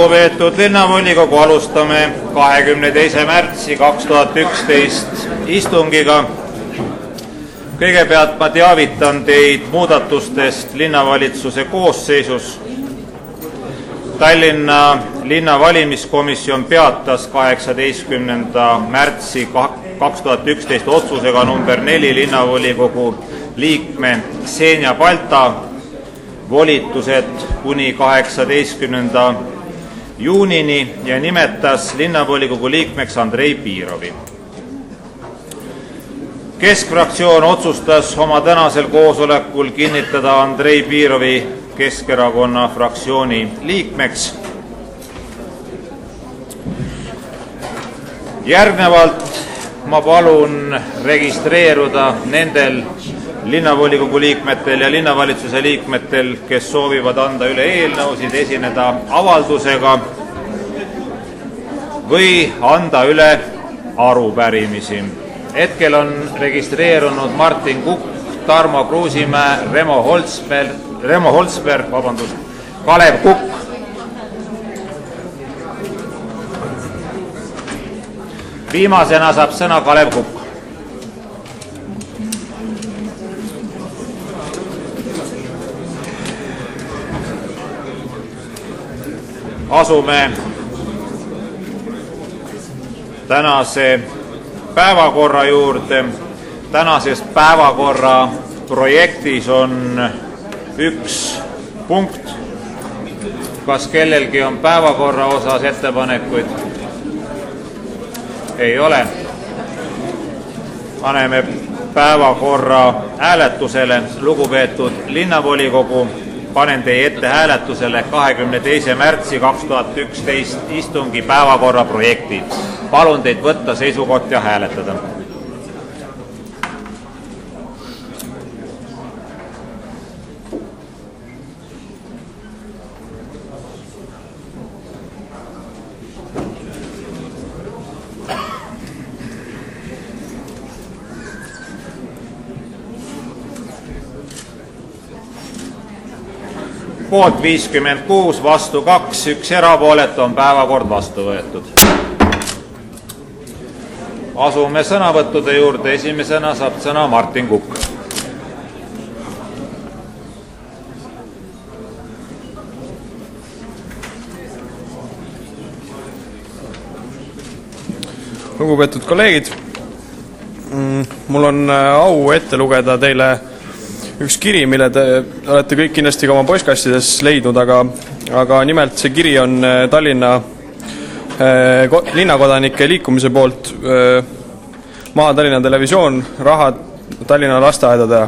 Lugupeetud linnavolikogu, alustame 22. märtsi 2011 istungiga. Kõigepealt ma teavitan teid muudatustest linnavalitsuse koosseisus. Tallinna linnavalimiskomisjon peatas 18. märtsi 2011 otsusega number 4 linnavolikogu liikme Ksenija Balta volitused kuni 18. juunini ja nimetas linnavolikogu liikmeks Andrei Piirovi. Keskfraktsioon otsustas oma tänasel koosolekul kinnitada Andrei Piirovi Keskerakonna fraktsiooni liikmeks. Järgnevalt ma palun registreeruda nendel linnavolikogu liikmetel ja linnavalitsuse liikmetel, kes soovivad anda üle eelnõusid, esineda avaldusega või anda üle arupärimisi. Hetkel on registreerunud Martin Kukk, Tarmo Kruusimäe, Remo Holsberg, Kalev Kukk. Viimasena saab sõna Kalev Kukk. Asume tänase päevakorra juurde. Tänases päevakorra projektis on üks punkt. Kas kellelgi on päevakorra osas ettepanekuid? Ei ole. Paneme päevakorra hääletusele. Lugupeetud linnavolikogu, panen teie ette hääletusele 22. märtsi 2011 istungi päevakorra projekti. Palun teid võtta seisukoht ja hääletada. Poolt 56, vastu 2, 1 erapooletu, on päevakord vastu võetud. Asume sõnavõttude juurde. Esimesena saab sõna Martin Kukk. Lugupeetud kolleegid, mul on au ette lugeda teile üks kiri, mille te olete kõik kindlasti ka oma postkastides leidnud, aga nimelt see kiri on Tallinna linnakodanike liikumise poolt maha Tallinna Televisioon, raha Tallinna lasteaedadele.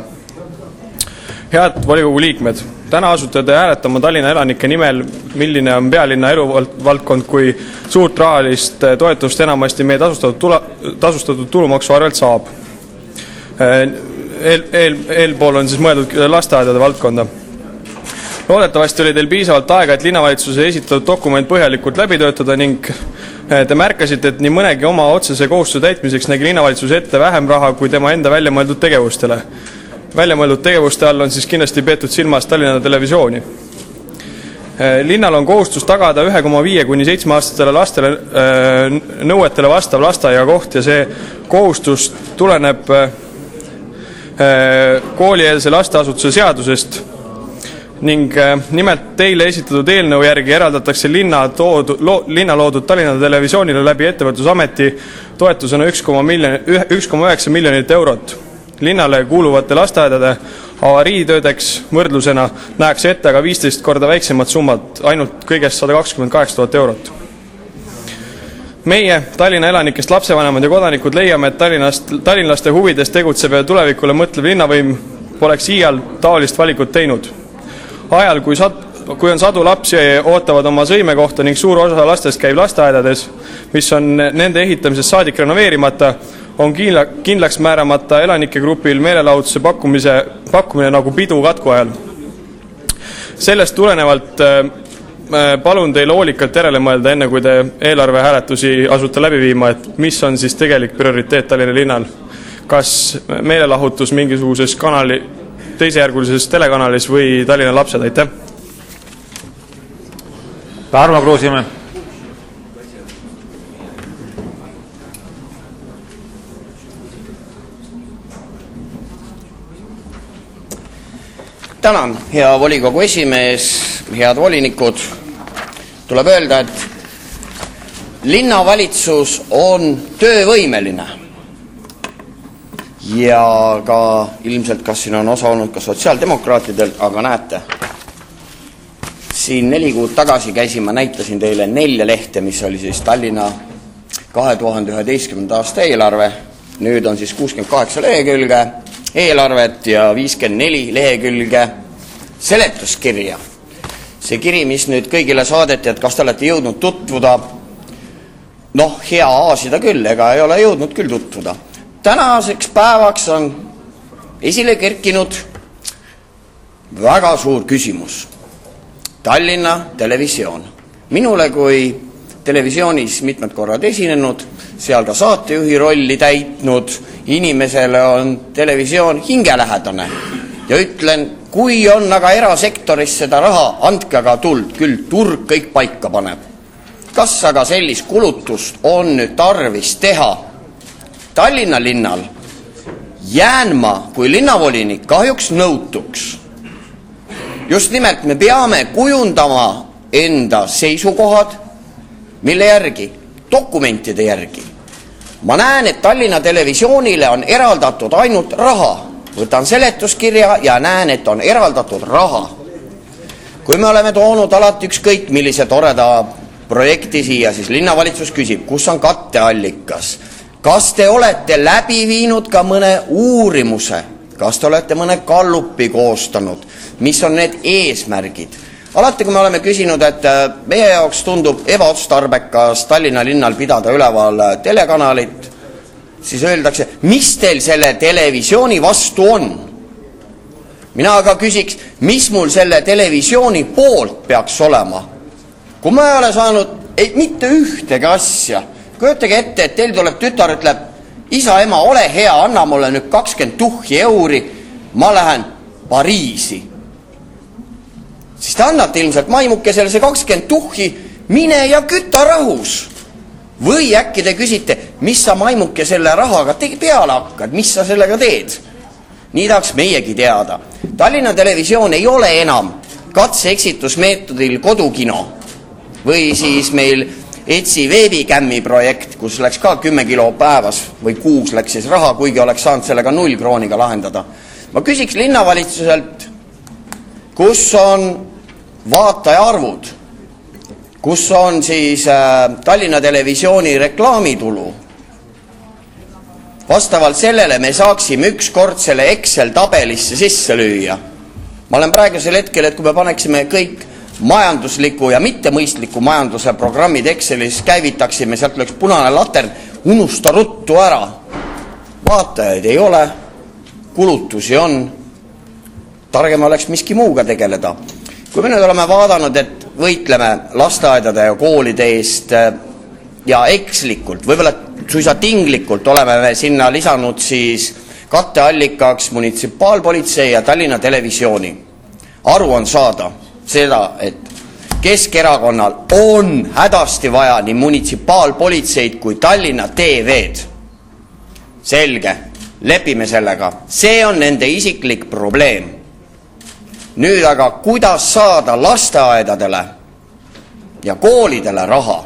Head volikogu liikmed, täna asute te hääletama Tallinna elanike nimel, milline on pealinna eluvaldkond, kui suurt rahalist toetust enamasti meie tasustatud tulumaksu arvelt saab. Eelpool on siis mõeldud lasteaedade valdkonda. Loodetavasti oli teil piisavalt aega, et linnavalitsuse esitatud dokument põhjalikult läbi töötada ning te märkasite, et nii mõnegi oma otsese kohustuse täitmiseks nägi linnavalitsus ette vähem raha kui tema enda väljamõeldud tegevustele. Väljamõeldud tegevuste all on siis kindlasti peetud silmas Tallinna Televisiooni. Linnal on kohustus tagada 1,5 kuni 7-aastastele lastele nõuetele vastav lasteaia koht ja see kohustus tuleneb koolieelse lasteasutuse seadusest ning nimelt teile esitatud eelnõu järgi eraldatakse linna loodud Tallinna Televisioonile läbi ettevõtlusameti toetusena 1,9 miljonit eurot. Linnale kuuluvate lasteaedade avariitöödeks võrdlusena näeks ette aga 15 korda väiksemad summad, ainult kõigest 128 000 eurot. Meie, Tallinna elanikest lapsevanemad ja kodanikud leiame, et tallinlaste huvides tegutsev ja tulevikule mõtlev linnavõim poleks iial taolist valikut teinud. Ajal, kui on sadu lapsi ootavad oma sõimekohta ning suur osa lastest käib lasteaedades, mis on nende ehitamisest saadik renoveerimata, on kindlaks määramata elanike grupil meelelahutuse pakkumine nagu pidu katku ajal. Sellest tulenevalt palun teil hoolikalt järele mõelda, enne kui te eelarve hääletusi asute läbi viima, et mis on siis tegelik prioriteet Tallinna linnal. Kas meelelahutus mingisuguses teisejärgulises telekanalis või Tallinna lapsed, aitäh! Tarmo Kruusimäe. Tänan, hea volikogu esimees, head volinikud. Tuleb öelda, et linnavalitsus on töövõimeline. Ja ka ilmselt, kas siin on osa olnud ka sotsiaaldemokraatidel, aga näete, siin 4 kuud tagasi käisin, ma näitasin teile 4 lehte, mis oli siis Tallinna 2011. aasta eelarve. Nüüd on siis 68 lehekülge eelarvet ja 54 lehekülge seletuskirja. See kiri, mis nüüd kõigile saadeti, et kas te olete jõudnud tutvuda, noh, hea aasida küll, ega ei ole jõudnud küll tutvuda. Tänaseks päevaks on esile kerkinud väga suur küsimus. Tallinna televisioon. Minule kui televisioonis mitmed korrad esinenud, seal ka saatejuhi rolli täitnud inimesele on televisioon hingelähedane. Ja ütlen, kui on aga erasektoris seda raha, andke aga tuld, küll turg kõik paika paneb. Kas aga sellist kulutust on nüüd tarvis teha? Tallinna linnal jään ma kui linnavolinik kahjuks nõutuks. Just nimelt me peame kujundama enda seisukohad, mille järgi, dokumentide järgi. Ma näen, et Tallinna televisioonile on eraldatud ainult raha. Võtan seletuskirja ja näen, et on eraldatud raha. Kui me oleme toonud alati ükskõik millise toreda projekti siia, siis linnavalitsus küsib, kus on katteallikas. Kas te olete läbi viinud ka mõne uurimuse? Kas te olete mõne kallupi koostanud? Mis on need eesmärgid? Alati, kui me oleme küsinud, et meie jaoks tundub ebaotstarbekas Tallinna linnal pidada üleval telekanalit, siis öeldakse, mis teil selle televisiooni vastu on? Mina aga küsiks, mis mul selle televisiooni poolt peaks olema? Kui ma ei ole saanud mitte ühtegi asja, kujutage ette, et teil tuleb tütar, ütleb, isa, ema, ole hea, anna mulle nüüd 20 € ma lähen Pariisi. Siis te annate ilmselt maimukesele see 20 € mine ja küta rahus. Või äkki te küsite, mis sa maimuke selle rahaga peale hakkad, mis sa sellega teed? Nii tahaks meiegi teada. Tallinna televisioon ei ole enam katse-eksitusmeetodil kodukino. Või siis meil ETSI veebikämmi projekt, kus läks ka 10 kilo päevas või kuus läks siis raha, kuigi oleks saanud sellega 0 krooniga lahendada. Ma küsiks linnavalitsuselt, kus on vaataja arvud, kus on siis Tallinna televisiooni reklaamitulu. Vastavalt sellele me saaksime ükskord selle Excel tabelisse sisse lüüa. Ma olen praegusel hetkel, et kui me paneksime kõik majandusliku ja mittemõistliku majanduse programmid Excelis käivitaksime, sealt oleks punane latern, unusta ruttu ära. Vaatajaid ei ole, kulutusi on, targem oleks miski muuga tegeleda. Kui me nüüd oleme vaadanud, et võitleme lasteaedade ja koolide eest ja ekslikult, võib-olla suisa tinglikult oleme me sinna lisanud siis katteallikaks munitsipaalpolitsei ja Tallinna televisiooni. Aru on saada seda, et Keskerakonnal on hädasti vaja nii munitsipaalpolitseid kui Tallinna TV-d. Selge, lepime sellega. See on nende isiklik probleem. Nüüd aga, kuidas saada lasteaedadele ja koolidele raha?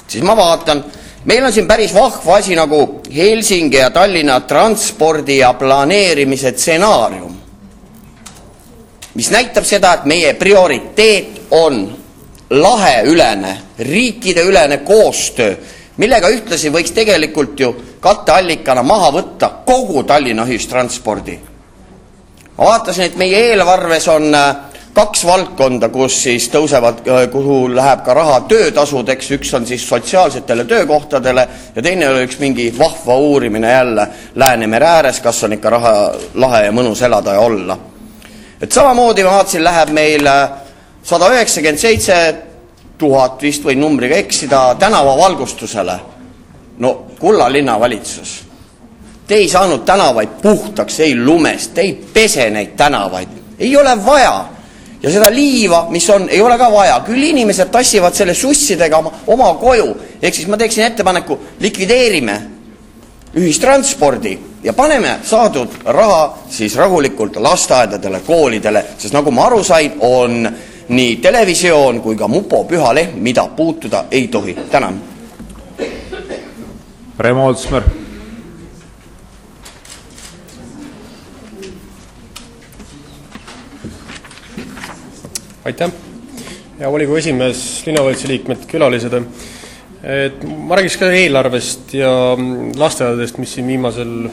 Siis ma vaatan, meil on siin päris vahva asi nagu Helsingi ja Tallinna transpordi ja planeerimise stsenaarium, mis näitab seda, et meie prioriteet on laheülene, riikideülene koostöö, millega ühtlasi võiks tegelikult ju katteallikana maha võtta kogu Tallinna ühistranspordi. Ma vaatasin, et meie eelarves on 2 valdkonda, kus siis tõusevad, kuhu läheb ka raha töötasudeks, üks on siis sotsiaalsetele töökohtadele ja teine oli üks mingi vahva uurimine jälle Läänemere ääres, kas on ikka lahe ja mõnus elada ja olla. Et samamoodi ma vaatasin, läheb meil 197 000 vist või numbriga eksida tänavavalgustusele. No kulla linnavalitsus. Te ei saanud tänavaid puhtaks, ei lumest, ei pese neid tänavaid. Ei ole vaja. ja seda liiva, mis on, ei ole ka vaja. Küll inimesed tassivad selle sussidega oma koju. Ehk siis ma teeksin ettepaneku, likvideerime ühistranspordi ja paneme saadud raha siis rahulikult lasteaedadele, koolidele, sest nagu ma aru sain, on nii televisioon kui ka mupo püha lehm, mida puutuda ei tohi. Tänan. Remo Oldsmer. Aitäh. Ja volikogu esimees, linnavalitsuse liikmed, külalised. Ma räägiks ka eelarvest ja lasteaedadest, mis siin viimasel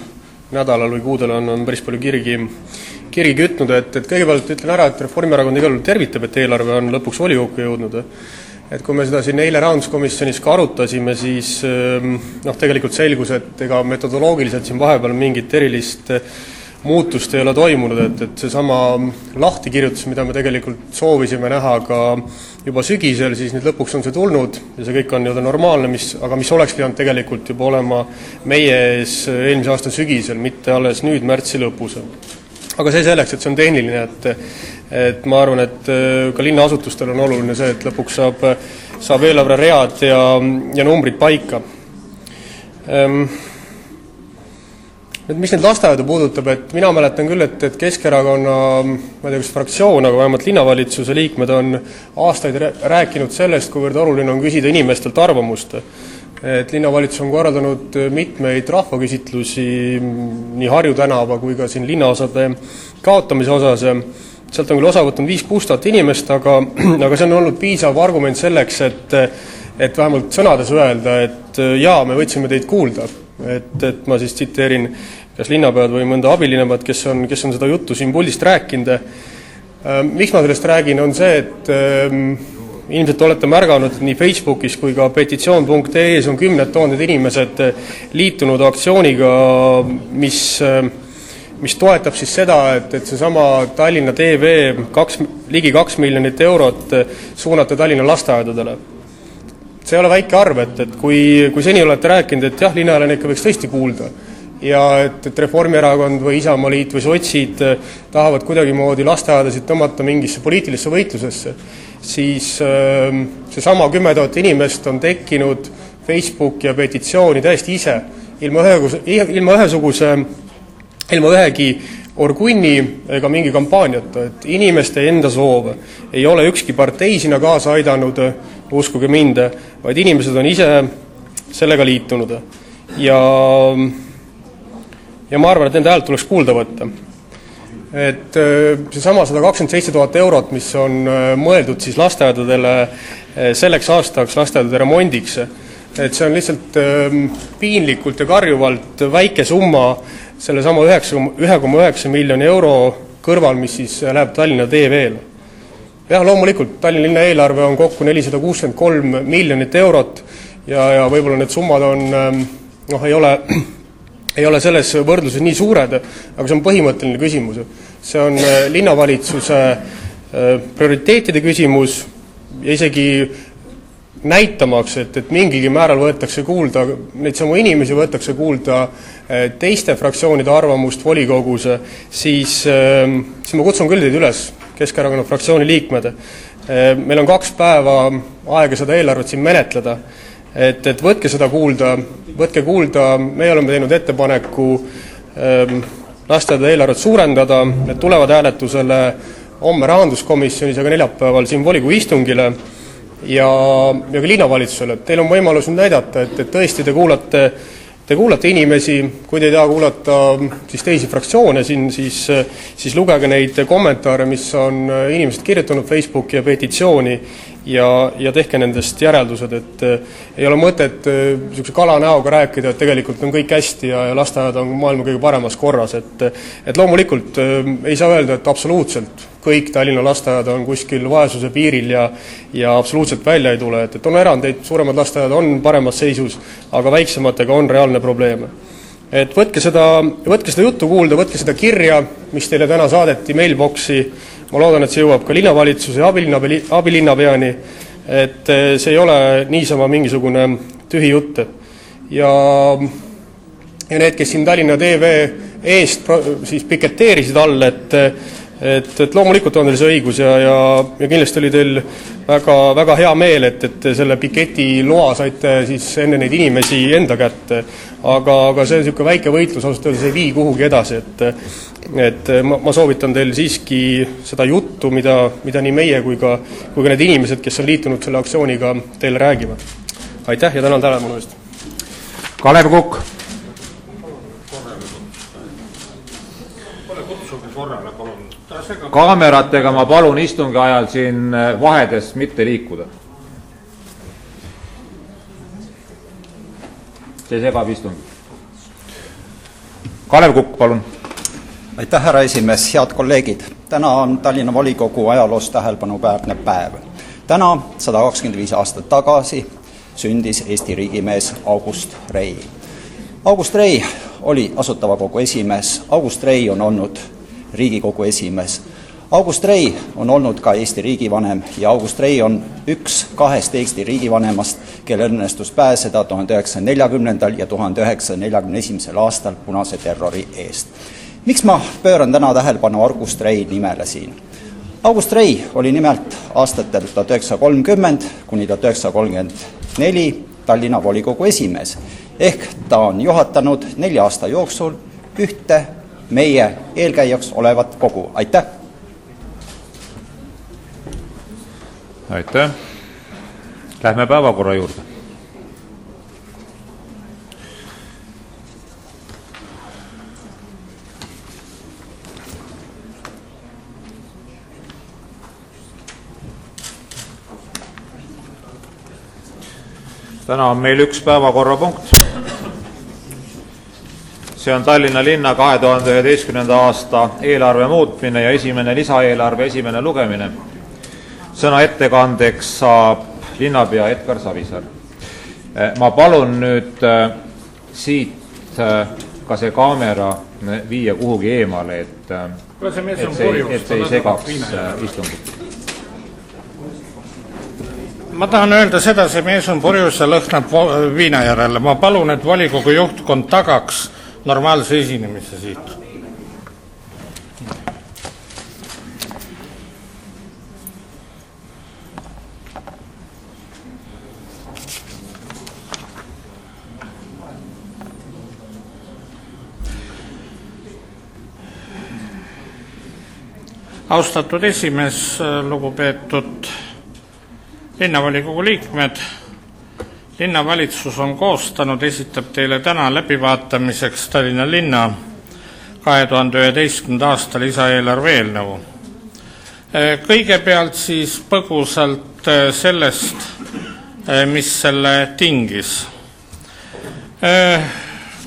nädalal või kuudel on päris palju kirgi kütnud, et kõigepealt ütlen ära, et Reformierakond igal juhul tervitab, et eelarve on lõpuks volikokku jõudnud. Et kui me seda siin eile rahanduskomisjonis ka arutasime, siis tegelikult selgus, et ega metodoloogiliselt siin vahepeal mingit erilist muutust ei ole toimunud, et see sama lahtikirjutus, mida me tegelikult soovisime näha ka juba sügisel, siis nüüd lõpuks on see tulnud ja see kõik on normaalne, aga mis oleks pidanud tegelikult juba olema meie ees eelmise aasta sügisel, mitte alles nüüd märtsi lõpus. Aga see selleks, et see on tehniline, et ma arvan, et ka linnaasutustel on oluline see, et lõpuks saab eelarve read ja numbrid paika. Et mis need lasteaedu puudutab, et mina mäletan küll, et Keskerakonna, ma ei tea, kas fraktsioon, aga vähemalt linnavalitsuse liikmed on aastaid rääkinud sellest, kuivõrd oluline on küsida inimestelt arvamust. Et linnavalitsus on korraldanud mitmeid rahvaküsitlusi nii Harju tänava kui ka siin linnaosade kaotamise osas. Sealt on küll osa võtnud 5-6 tuhat inimest, aga see on olnud piisav argument selleks, et vähemalt sõnades öelda, et jaa, me võtsime teid kuulda. Et ma siis tsiteerin kas linnapead või mõnda abilinnapead, kes on seda juttu siin puldist rääkinud. Miks ma sellest räägin, on see, et ilmselt olete märganud, et nii Facebookis kui ka petitsioon.ee-s on 10 000 inimesed liitunud aktsiooniga, mis toetab siis seda, et seesama Tallinna TV ligi 2 miljonit eurot suunata Tallinna lasteaedadele. See ei ole väike arv, et kui seni olete rääkinud, et jah, linnaelanikku võiks tõesti kuulda ja et Reformierakond või Isamaliit või sotsid tahavad kuidagimoodi lasteaedasid tõmmata mingisse poliitilisse võitlusesse, siis seesama 10 000 inimest on tekkinud Facebook ja petitsiooni täiesti ise, ilma ühegi orgunni ega mingi kampaaniata, et inimeste enda soov ei ole ükski partei sinna kaasa aidanud, uskuge mind, vaid inimesed on ise sellega liitunud. Ja ma arvan, et nende häält tuleks kuulda võtta. Et seesama 127 000 eurot, mis on mõeldud siis lasteaedadele selleks aastaks lasteaedade remondiks, et see on lihtsalt piinlikult ja karjuvalt väike summa selle sama 1,9 miljoni euro kõrval, mis siis läheb Tallinna TV-le. Jah, loomulikult Tallinna linna eelarve on kokku 463 miljonit eurot ja võib-olla need summad on, ei ole selles võrdluses nii suured, aga see on põhimõtteline küsimus. See on linnavalitsuse prioriteetide küsimus ja isegi näitamaks, et mingigi määral võetakse kuulda, neid samu inimesi võetakse kuulda teiste fraktsioonide arvamust volikogus, siis ma kutsun küll teid üles, Keskerakonna fraktsiooni liikmed. Meil on 2 päeva aega seda eelarvet siin menetleda, et võtke seda kuulda, me oleme teinud ettepaneku lasteaedade eelarvet suurendada, et tulevad hääletusele homme rahanduskomisjonis, aga neljapäeval siin volikogu istungile ja ka linnavalitsusele. Teil on võimalus nüüd näidata, et tõesti te kuulate inimesi, kui te ei taha kuulata siis teisi fraktsioone siin, siis lugege neid kommentaare, mis on inimesed kirjutanud Facebooki ja petitsiooni ja tehke nendest järeldused, et ei ole mõtet niisuguse kala näoga rääkida, et tegelikult on kõik hästi ja lasteaed on maailma kõige paremas korras. Et loomulikult ei saa öelda, et absoluutselt kõik Tallinna lasteaed on kuskil vaesuse piiril ja absoluutselt välja ei tule, et on erandeid, suuremad lasteaed on paremas seisus, aga väiksematega on reaalne probleem. Et võtke seda juttu kuulda, võtke seda kirja, mis teile täna saadeti mailboxi, ma loodan, et see jõuab ka linnavalitsuse ja abilinnapeani, et see ei ole niisama mingisugune tühi jutt. Ja need, kes siin Tallinna TV eest siis piketeerisid all, et loomulikult on teil see õigus ja kindlasti oli teil väga hea meel, et selle piketi loa saite siis enne neid inimesi enda kätte, aga see on niisugune väike võitlus, ausalt öeldes ei vii kuhugi edasi, et ma soovitan teil siiski seda juttu, mida nii meie kui ka need inimesed, kes on liitunud selle aktsiooniga, teile räägivad. Aitäh ja tänan tähelepanu eest. Kalev Kukk. Kaameratega ma palun istungi ajal siin vahedes mitte liikuda. See segab istungi. Kalev Kukk, palun. Aitäh, härra esimees, head kolleegid. Täna on Tallinna volikogu ajaloos tähelepanuväärne päev. Täna 125 aastat tagasi sündis Eesti riigimees August Rei. August Rei oli Asutava Kogu esimees, August Rei on olnud Riigikogu esimees. August Rei on olnud ka Eesti riigivanem ja August Rei on üks 2 Eesti riigivanemast, kelle õnnestus pääseda 1940. ja 1941. aastal punase terrori eest. Miks ma pööran täna tähelepanu August Rei nimele siin? August Rei oli nimelt aastatel 1930 kuni 1934 Tallinna volikogu esimees, ehk ta on juhatanud 4 aasta jooksul ühte meie eelkäijaks olevat kogu. Aitäh! Aitäh! Lähme päevakorra juurde. Täna on meil üks päevakorrapunkt. See on Tallinna linna 2011. aasta eelarve muutmine ja esimene lisaeelarve esimene lugemine. Sõna ettekandeks saab linnapea Edgar Savisaar. Ma palun nüüd siit ka see kaamera viia kuhugi eemale, et see ei segaks istungit. Ma tahan öelda seda, see mees on purjus ja lõhnab viina järele. Ma palun, et volikogu juhtkond tagaks normaalse esinemise siit. Austatud esimees, lugupeetud linnavolikogu liikmed, linnavalitsus on koostanud, esitab teile täna läbivaatamiseks Tallinna linna 2011. aasta lisaeelarve eelnõu. Kõigepealt siis põgusalt sellest, mis selle tingis.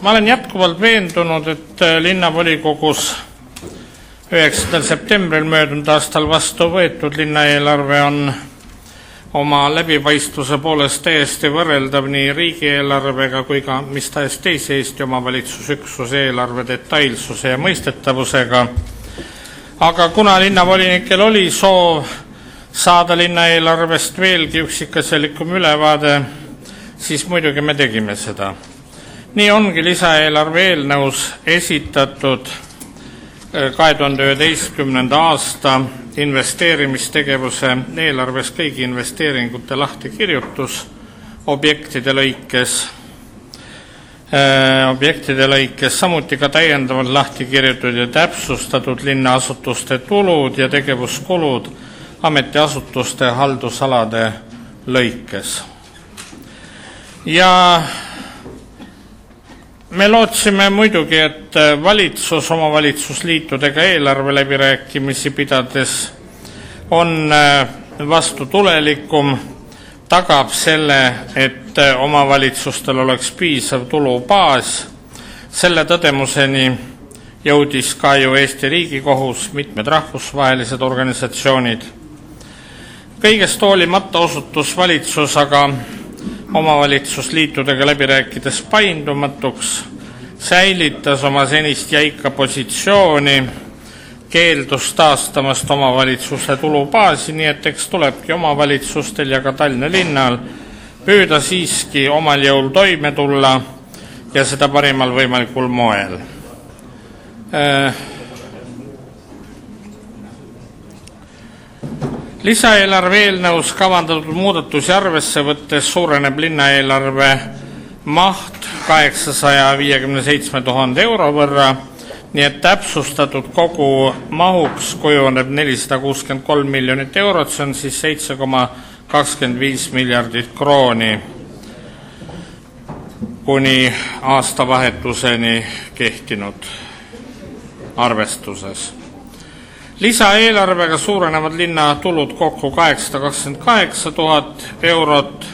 Ma olen jätkuvalt veendunud, et linnavolikogus 9. septembril möödunud aastal vastu võetud linnaeelarve on oma läbipaistvuse poolest täiesti võrreldav nii riigieelarvega kui ka mis tahes teise Eesti omavalitsusüksuse eelarve detailsuse ja mõistetavusega. Aga kuna linnavolinikel oli soov saada linnaeelarvest veelgi üksikasjalikum ülevaade, siis muidugi me tegime seda. Nii ongi lisaeelarve eelnõus esitatud 2011. aasta investeerimistegevuse eelarves kõigi investeeringute lahtikirjutus objektide lõikes, samuti ka täiendavalt lahti kirjutatud ja täpsustatud linnaasutuste tulud ja tegevuskulud ametiasutuste haldusalade lõikes. Ja me lootsime muidugi, et valitsus omavalitsusliitudega eelarve läbirääkimisi pidades on vastutulelikum, tagab selle, et omavalitsustel oleks piisav tulubaas. Selle tõdemuseni jõudis ka ju Eesti Riigikohus, mitmed rahvusvahelised organisatsioonid. Kõigest hoolimata osutus valitsus aga omavalitsusliitudega läbi rääkides paindumatuks, säilitas oma senist jäika positsiooni, keeldus taastamast omavalitsuse tulubaasi, nii et eks tulebki omavalitsustel ja ka Tallinna linnal püüda siiski omal jõul toime tulla ja seda parimal võimalikul moel. Lisaeelarve eelnõus kavandatud muudatusi arvesse võttes suureneb linnaeelarve maht 857 000 euro võrra, nii et täpsustatud kogu mahuks kujuneb 463 miljonit eurot, see on siis 7,25 miljardit krooni kuni aastavahetuseni kehtinud arvestuses. Lisaeelarvega suurenevad linna tulud kokku 828 000 eurot,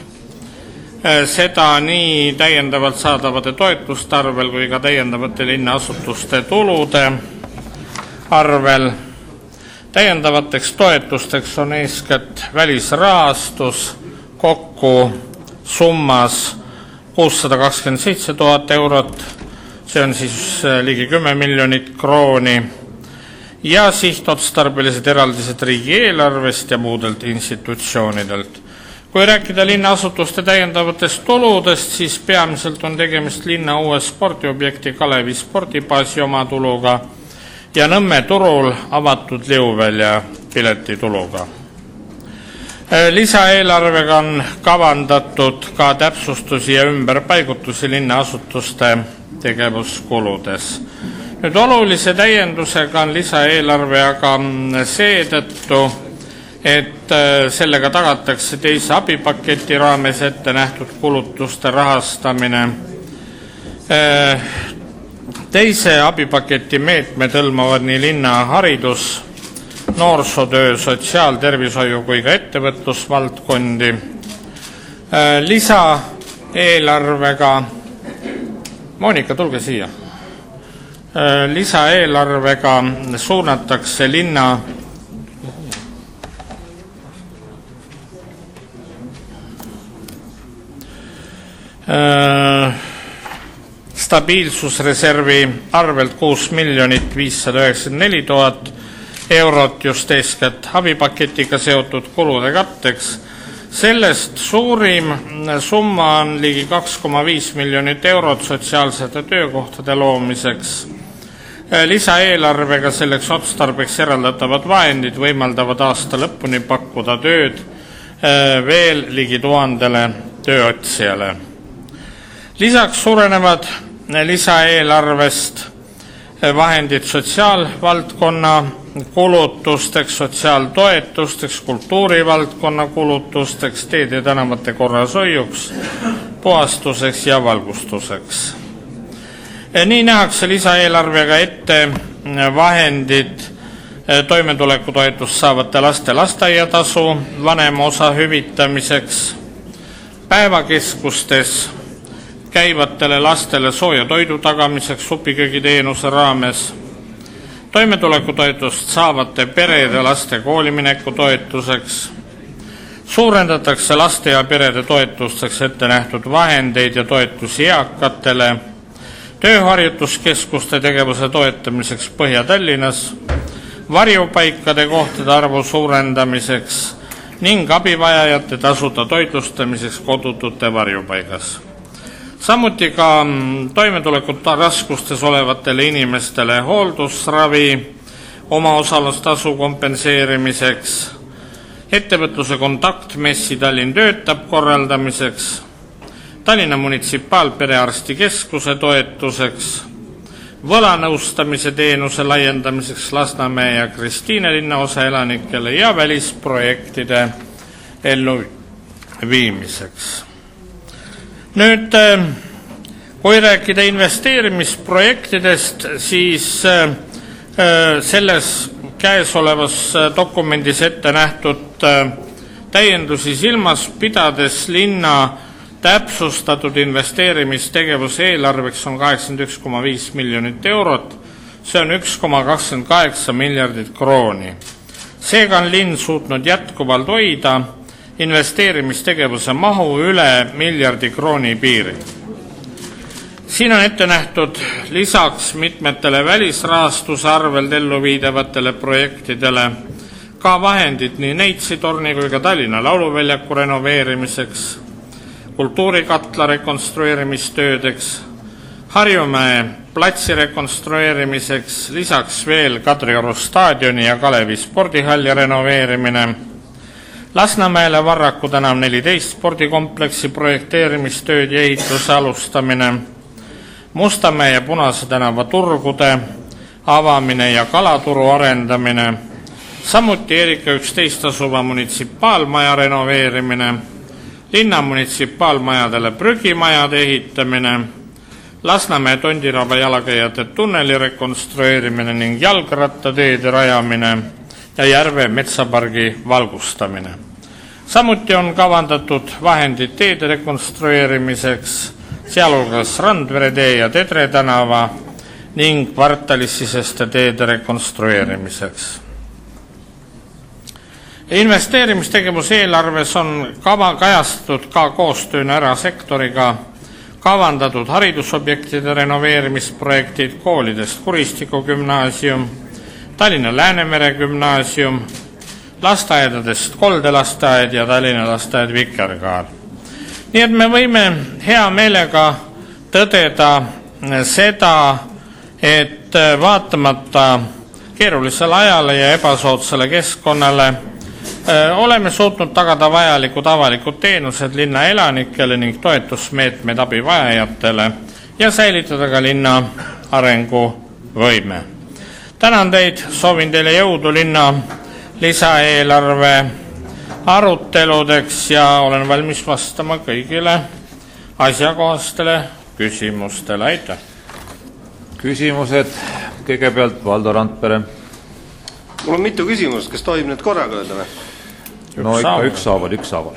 seda nii täiendavalt saadavate toetuste arvel kui ka täiendavate linnaasutuste tulude arvel. Täiendavateks toetusteks on eeskätt välisrahastus kokku summas 627 000 eurot, see on siis ligi 10 miljonit krooni, ja sihtotstarbelised eraldised riigieelarvest ja muudelt institutsioonidelt. Kui rääkida linnaasutuste täiendavatest tuludest, siis peamiselt on tegemist linna uue spordiobjekti Kalevi spordibaasi oma tuluga ja Nõmme turul avatud liuvälja piletituluga. Lisaeelarvega on kavandatud ka täpsustusi ja ümberpaigutusi linnaasutuste tegevuskuludes. Nüüd olulise täiendusega on lisaeelarve aga seetõttu, et sellega tagatakse teise abipaketi raames ette nähtud kulutuste rahastamine. Teise abipaketi meetmed hõlmavad nii linna haridus, noorsootöö, sotsiaaltervishoiu kui ka ettevõtlusvaldkondi. Lisaeelarvega, Monika, tulge siia. Lisaeelarvega suunatakse linna stabiilsusreservi arvelt 6 594 000 eurot just eeskätt abipaketiga seotud kulude katteks. Sellest suurim summa on ligi 2,5 miljonit eurot sotsiaalsete töökohtade loomiseks. Lisaeelarvega selleks otstarbeks eraldatavad vahendid võimaldavad aasta lõpuni pakkuda tööd veel ligi 1000 tööotsijale. Lisaks suurenevad lisaeelarvest vahendid sotsiaalvaldkonna kulutusteks, sotsiaaltoetusteks, kultuurivaldkonna kulutusteks, teede ja tänavate korrashoiuks, puhastuseks ja valgustuseks. Nii nähakse lisaeelarvega ette vahendid toimetulekutoetust saavate laste lasteaiatasu vanema osa hüvitamiseks, päevakeskustes käivatele lastele sooja toidu tagamiseks supiköögiteenuse raames, toimetulekutoetust saavate perede laste koolimineku toetuseks, suurendatakse laste ja perede toetusteks ette nähtud vahendeid ja toetusi eakatele, tööharjutuskeskuste tegevuse toetamiseks Põhja-Tallinnas, varjupaikade kohtade arvu suurendamiseks ning abivajajate tasuta toitlustamiseks kodutute varjupaigas. Samuti ka toimetulekut raskustes olevatele inimestele hooldusravi omaosalustasu kompenseerimiseks, ettevõtluse kontaktmessi Tallinn töötab korraldamiseks, Tallinna munitsipaalperearstikeskuse toetuseks, võlanõustamise teenuse laiendamiseks Lasnamäe ja Kristiine linnaosa elanikele ja välisprojektide elluviimiseks. Nüüd, kui rääkida investeerimisprojektidest, siis selles käesolevas dokumendis ette nähtud täiendusi silmas pidades linna täpsustatud investeerimistegevuse eelarveks on 81,5 miljonit eurot, see on 1,28 miljardit krooni. Seega on linn suutnud jätkuvalt hoida investeerimistegevuse mahu üle miljardi krooni piiri. Siin on ette nähtud lisaks mitmetele välisrahastuse arvelt elluviidavatele projektidele ka vahendid nii Neitsi torni kui ka Tallinna lauluväljaku renoveerimiseks, kultuurikatla rekonstrueerimistöödeks, Harjumäe platsi rekonstrueerimiseks, lisaks veel Kadrioru staadioni ja Kalevi spordihalli renoveerimine, Lasnamäele Varraku tänav 14 spordikompleksi projekteerimistööd ja ehituse alustamine, Mustamäe ja Punase tänava turgude avamine ja kalaturu arendamine, samuti Erika 11 asuva munitsipaalmaja renoveerimine, linna munitsipaalmajadele prügimajade ehitamine, Lasnamäe Tondiraba jalakäijate tunneli rekonstrueerimine ning jalgrattateede rajamine ja Järve metsapargi valgustamine. Samuti on kavandatud vahendid teede rekonstrueerimiseks, sealhulgas Randvere tee ja Tedre tänava ning kvartalisiseste teede rekonstrueerimiseks. Investeerimistegevuse eelarves on kajastatud ka koostööna erasektoriga kavandatud haridusobjektide renoveerimisprojektid koolidest Kuristiku gümnaasium, Tallinna Läänemere gümnaasium, lasteaedadest Kolde lasteaed ja Tallinna lasteaed Vikerkaar. Nii et me võime hea meelega tõdeda seda, et vaatamata keerulisele ajale ja ebasoodsale keskkonnale oleme suutnud tagada vajalikud avalikud teenused linna elanikele ning toetusmeetmed abivajajatele ja säilitada ka linna arenguvõime. Tänan teid, soovin teile jõudu linna lisaeelarve aruteludeks ja olen valmis vastama kõigile asjakohastele küsimustele. Aitäh! Küsimused, kõigepealt Valdo Randpere. Mul on mitu küsimust, kas tohib nüüd korraga öelda või? No ikka ükshaaval.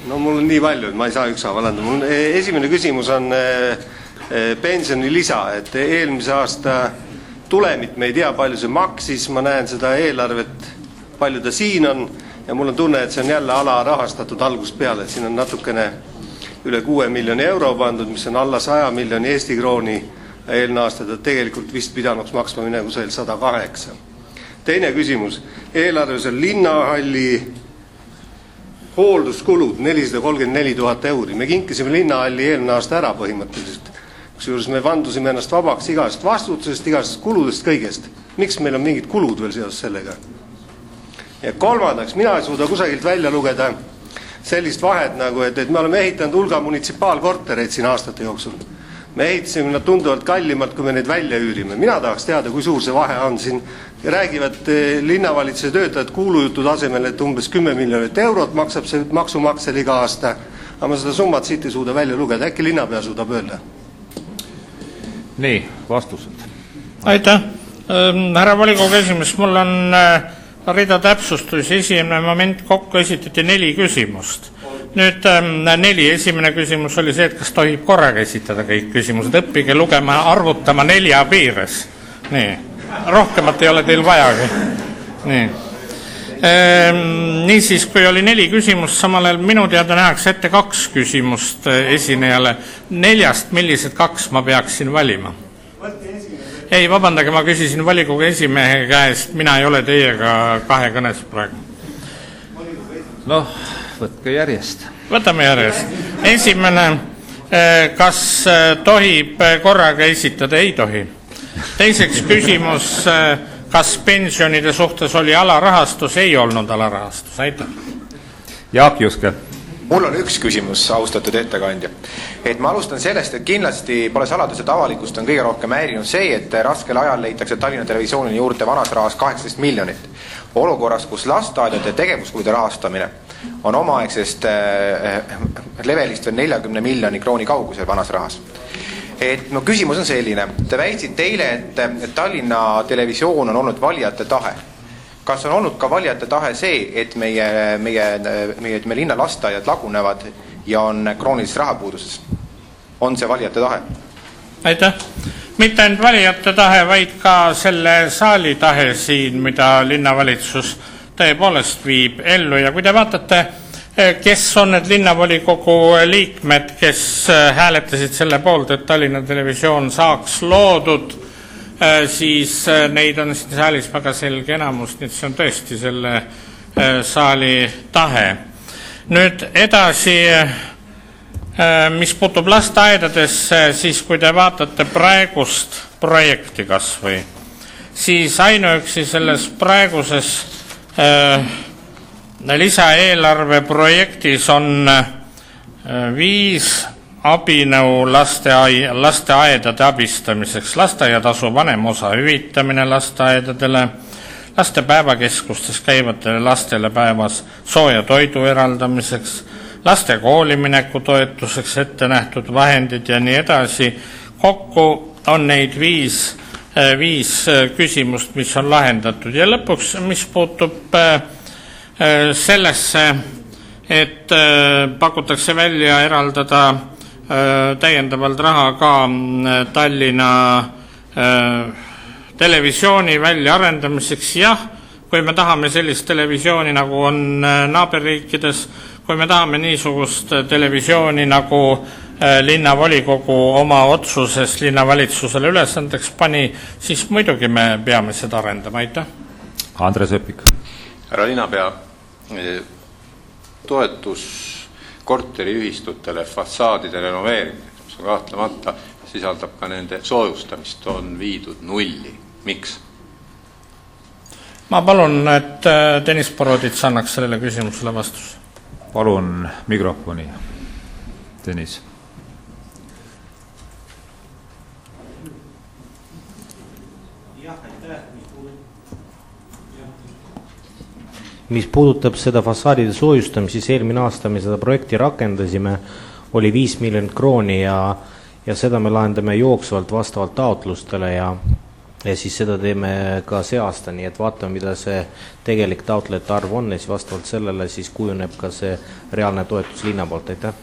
No mul on nii palju, et ma ei saa ükshaaval anda. Mul esimene küsimus on pensionilisa, et eelmise aasta tulemit me ei tea, palju see maksis, ma näen seda eelarvet, palju ta siin on ja mul on tunne, et see on jälle alarahastatud algusest peale, et siin on natukene üle 6 miljoni euro pandud, mis on alla 100 miljoni Eesti krooni eelne aasta, ta tegelikult vist pidanuks maksma minema kusagil 108. Teine küsimus, eelarves on linnahalli hoolduskulud 434 000 euri. Me kinkisime linnahalli eelmine aasta ära põhimõtteliselt. Kusjuures me vandusime ennast vabaks igast vastutusest, igast kuludest, kõigest. Miks meil on mingid kulud veel seoses sellega? Ja kolmandaks, mina ei suuda kusagilt välja lugeda sellist vahet, nagu, et me oleme ehitanud hulga munitsipaalkortereid siin aastate jooksul. Me ehitasime nad tunduvalt kallimalt, kui me neid välja üürime. Mina tahaks teada, kui suur see vahe on siin. Räägivad linnavalitsuse töötajad kuulujutud asemel, et umbes 10 miljonit eurot maksab see maksumaksel iga aasta. Aga ma seda summat siit ei suuda välja lugeda. Äkki linnapea suudab öelda? Nii, vastused. Aitäh! Härra volikogu esimees, mul on rida täpsustusi. Esimene moment kokku esitati 4 küsimust. Nüüd 4. Esimene küsimus oli see, et kas tohib korraga esitada kõik küsimused. Õppige lugema, arvutama 4 piires. Nii. Rohkemat ei ole teil vajagi. Nii. Niisiis, kui oli 4 küsimust, samal ajal minu teada nähakse ette 2 küsimust esinejale. 4, millised 2 ma peaksin valima? Ei, vabandage, ma küsisin volikogu esimehe käest, mina ei ole teiega 2 kõnes praegu. Noh, võtke järjest. Võtame järjest. Esimene, kas tohib korraga esitada? Ei tohi. Teiseks küsimus, kas pensionide suhtes oli alarahastus? Ei olnud alarahastus. Aitäh. Jaak Juske. Mul on üks küsimus, austatud ettekandja. Et ma alustan sellest, et kindlasti pole saladus, et avalikust on kõige rohkem häirinud see, et raskel ajal leitakse Tallinna Televisioonini juurde vanas rahas 18 miljonit. Olukorras, kus lasteaedade tegevuskulude rahastamine on omaaegsest levelist veel 40 miljoni krooni kaugusel vanas rahas. Et no küsimus on selline. Te väitsite teile, et Tallinna Televisioon on olnud valijate tahe. Kas on olnud ka valijate tahe see, et meie linna lasteaiad lagunevad ja on kroonilisest rahapuuduses? On see valijate tahe? Aitäh. Mitte ainult valijate tahe, vaid ka selle saali tahe siin, mida linnavalitsus tõepoolest viib ellu. Ja kui te vaatate, kes on need linnavolikogu liikmed, kes hääletasid selle poolt, et Tallinna Televisioon saaks loodud, siis neid on siin saalis väga selge enamus, nii et see on tõesti selle saali tahe. Nüüd edasi, mis puutub lasteaedadesse, siis kui te vaatate praegust projekti kas või, siis ainuüksi selles praeguses lisaeelarve projektis on 5 abinõu lasteaedade abistamiseks, lasteaiatasu vanemosa hüvitamine lasteaedadele, laste päevakeskustes käivatele lastele päevas sooja toidu eraldamiseks, laste koolimineku toetuseks ette nähtud vahendid ja nii edasi. Kokku on neid 5 küsimust, mis on lahendatud. Ja lõpuks, mis puutub sellesse, et pakutakse välja eraldada täiendavalt raha ka Tallinna televisiooni väljaarendamiseks. Jah, kui me tahame sellist televisiooni, nagu on naaberriikides, kui me tahame niisugust televisiooni, nagu linnavolikogu oma otsuses linnavalitsusele ülesandeks pani, siis muidugi me peame seda arendama. Aitäh. Andres Öpik. Härra linnapea, toetus korteriühistutele fassaadide renoveerimiseks, mis on kahtlemata sisaldab ka nende soojustamist, on viidud nulli. Miks? Ma palun, et Tõnis Borodits annaks sellele küsimusele vastus. Palun mikrofoni. Tõnis. Mis puudutab seda fassaadide soojustamist, siis eelmine aasta me seda projekti rakendasime, oli 5 miljonit krooni ja seda me lahendame jooksvalt vastavalt taotlustele ja siis seda teeme ka see aasta, nii et vaatame, mida see tegelik taotlejate arv on ja siis vastavalt sellele siis kujuneb ka see reaalne toetus linna poolt. Aitäh.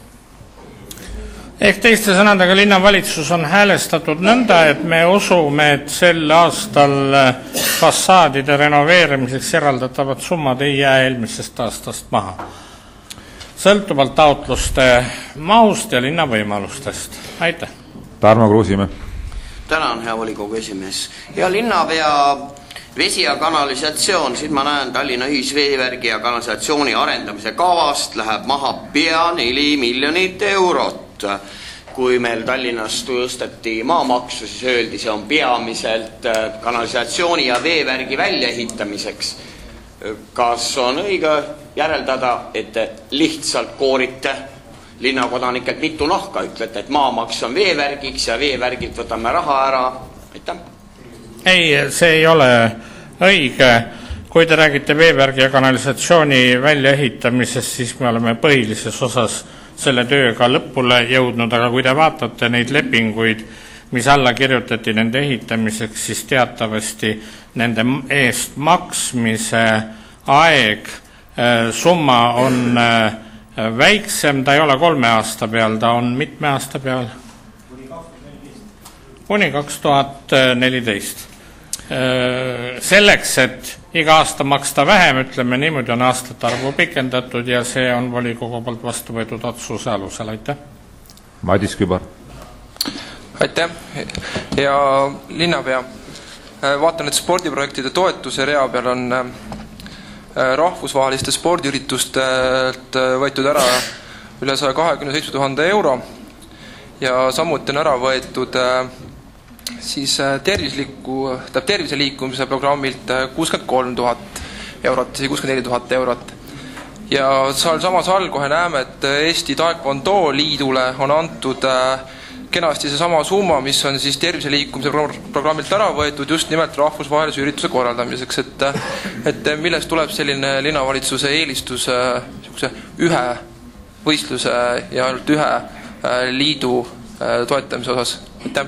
Ehk teiste sõnadega linnavalitsus on häälestatud nõnda, et me usume, et sel aastal fassaadide renoveerimiseks eraldatavad summad ei jää eelmisest aastast maha. Sõltuvalt taotluste mahust ja linna võimalustest. Aitäh. Tarmo Kruusimäe. Tänan, hea volikogu esimees. Hea linnapea, vesi ja kanalisatsioon, siin ma näen Tallinna ühisveevärgi ja kanalisatsiooni arendamise kavast läheb maha pea 4 miljonit eurot. Kui meil Tallinnas tõsteti maamaksu, siis öeldi, see on peamiselt kanalisatsiooni ja veevärgi väljaehitamiseks. Kas on õige järeldada, et lihtsalt koorite linnakodanikelt mitu nahka, ütlete, et maamaks on veevärgiks ja veevärgilt võtame raha ära? Aitäh. Ei, see ei ole õige. Kui te räägite veevärgi ja kanalisatsiooni väljaehitamisest, siis me oleme põhilises osas selle tööga lõpule jõudnud, aga kui te vaatate neid lepinguid, mis alla kirjutati nende ehitamiseks, siis teatavasti nende eest maksmise aeg, summa on väiksem, ta ei ole 3 aasta peal, ta on mitme aasta peal? Kuni 2014. Selleks, et iga aasta maksta vähem, ütleme niimoodi, on aastate arvu pikendatud ja see on volikogu poolt vastu võetud otsuse alusel. Aitäh. Madis Kübar. Aitäh. Ja linnapea, vaatan, et spordiprojektide toetuse rea peal on rahvusvaheliste spordiüritustelt võetud ära üle 127 000 euro ja samuti on ära võetud siis tervise liikumise programmilt 63 000 eurot, 64 000 eurot. Ja samas all kohe näeme, et Eesti Taekwondo liidule on antud kenasti see sama summa, mis on siis tervise liikumise programmilt ära võetud just nimelt rahvusvahelise ürituse korraldamiseks. Et millest tuleb selline linnavalitsuse eelistus ühe võistluse ja ainult ühe liidu toetamise osas? Aitäh.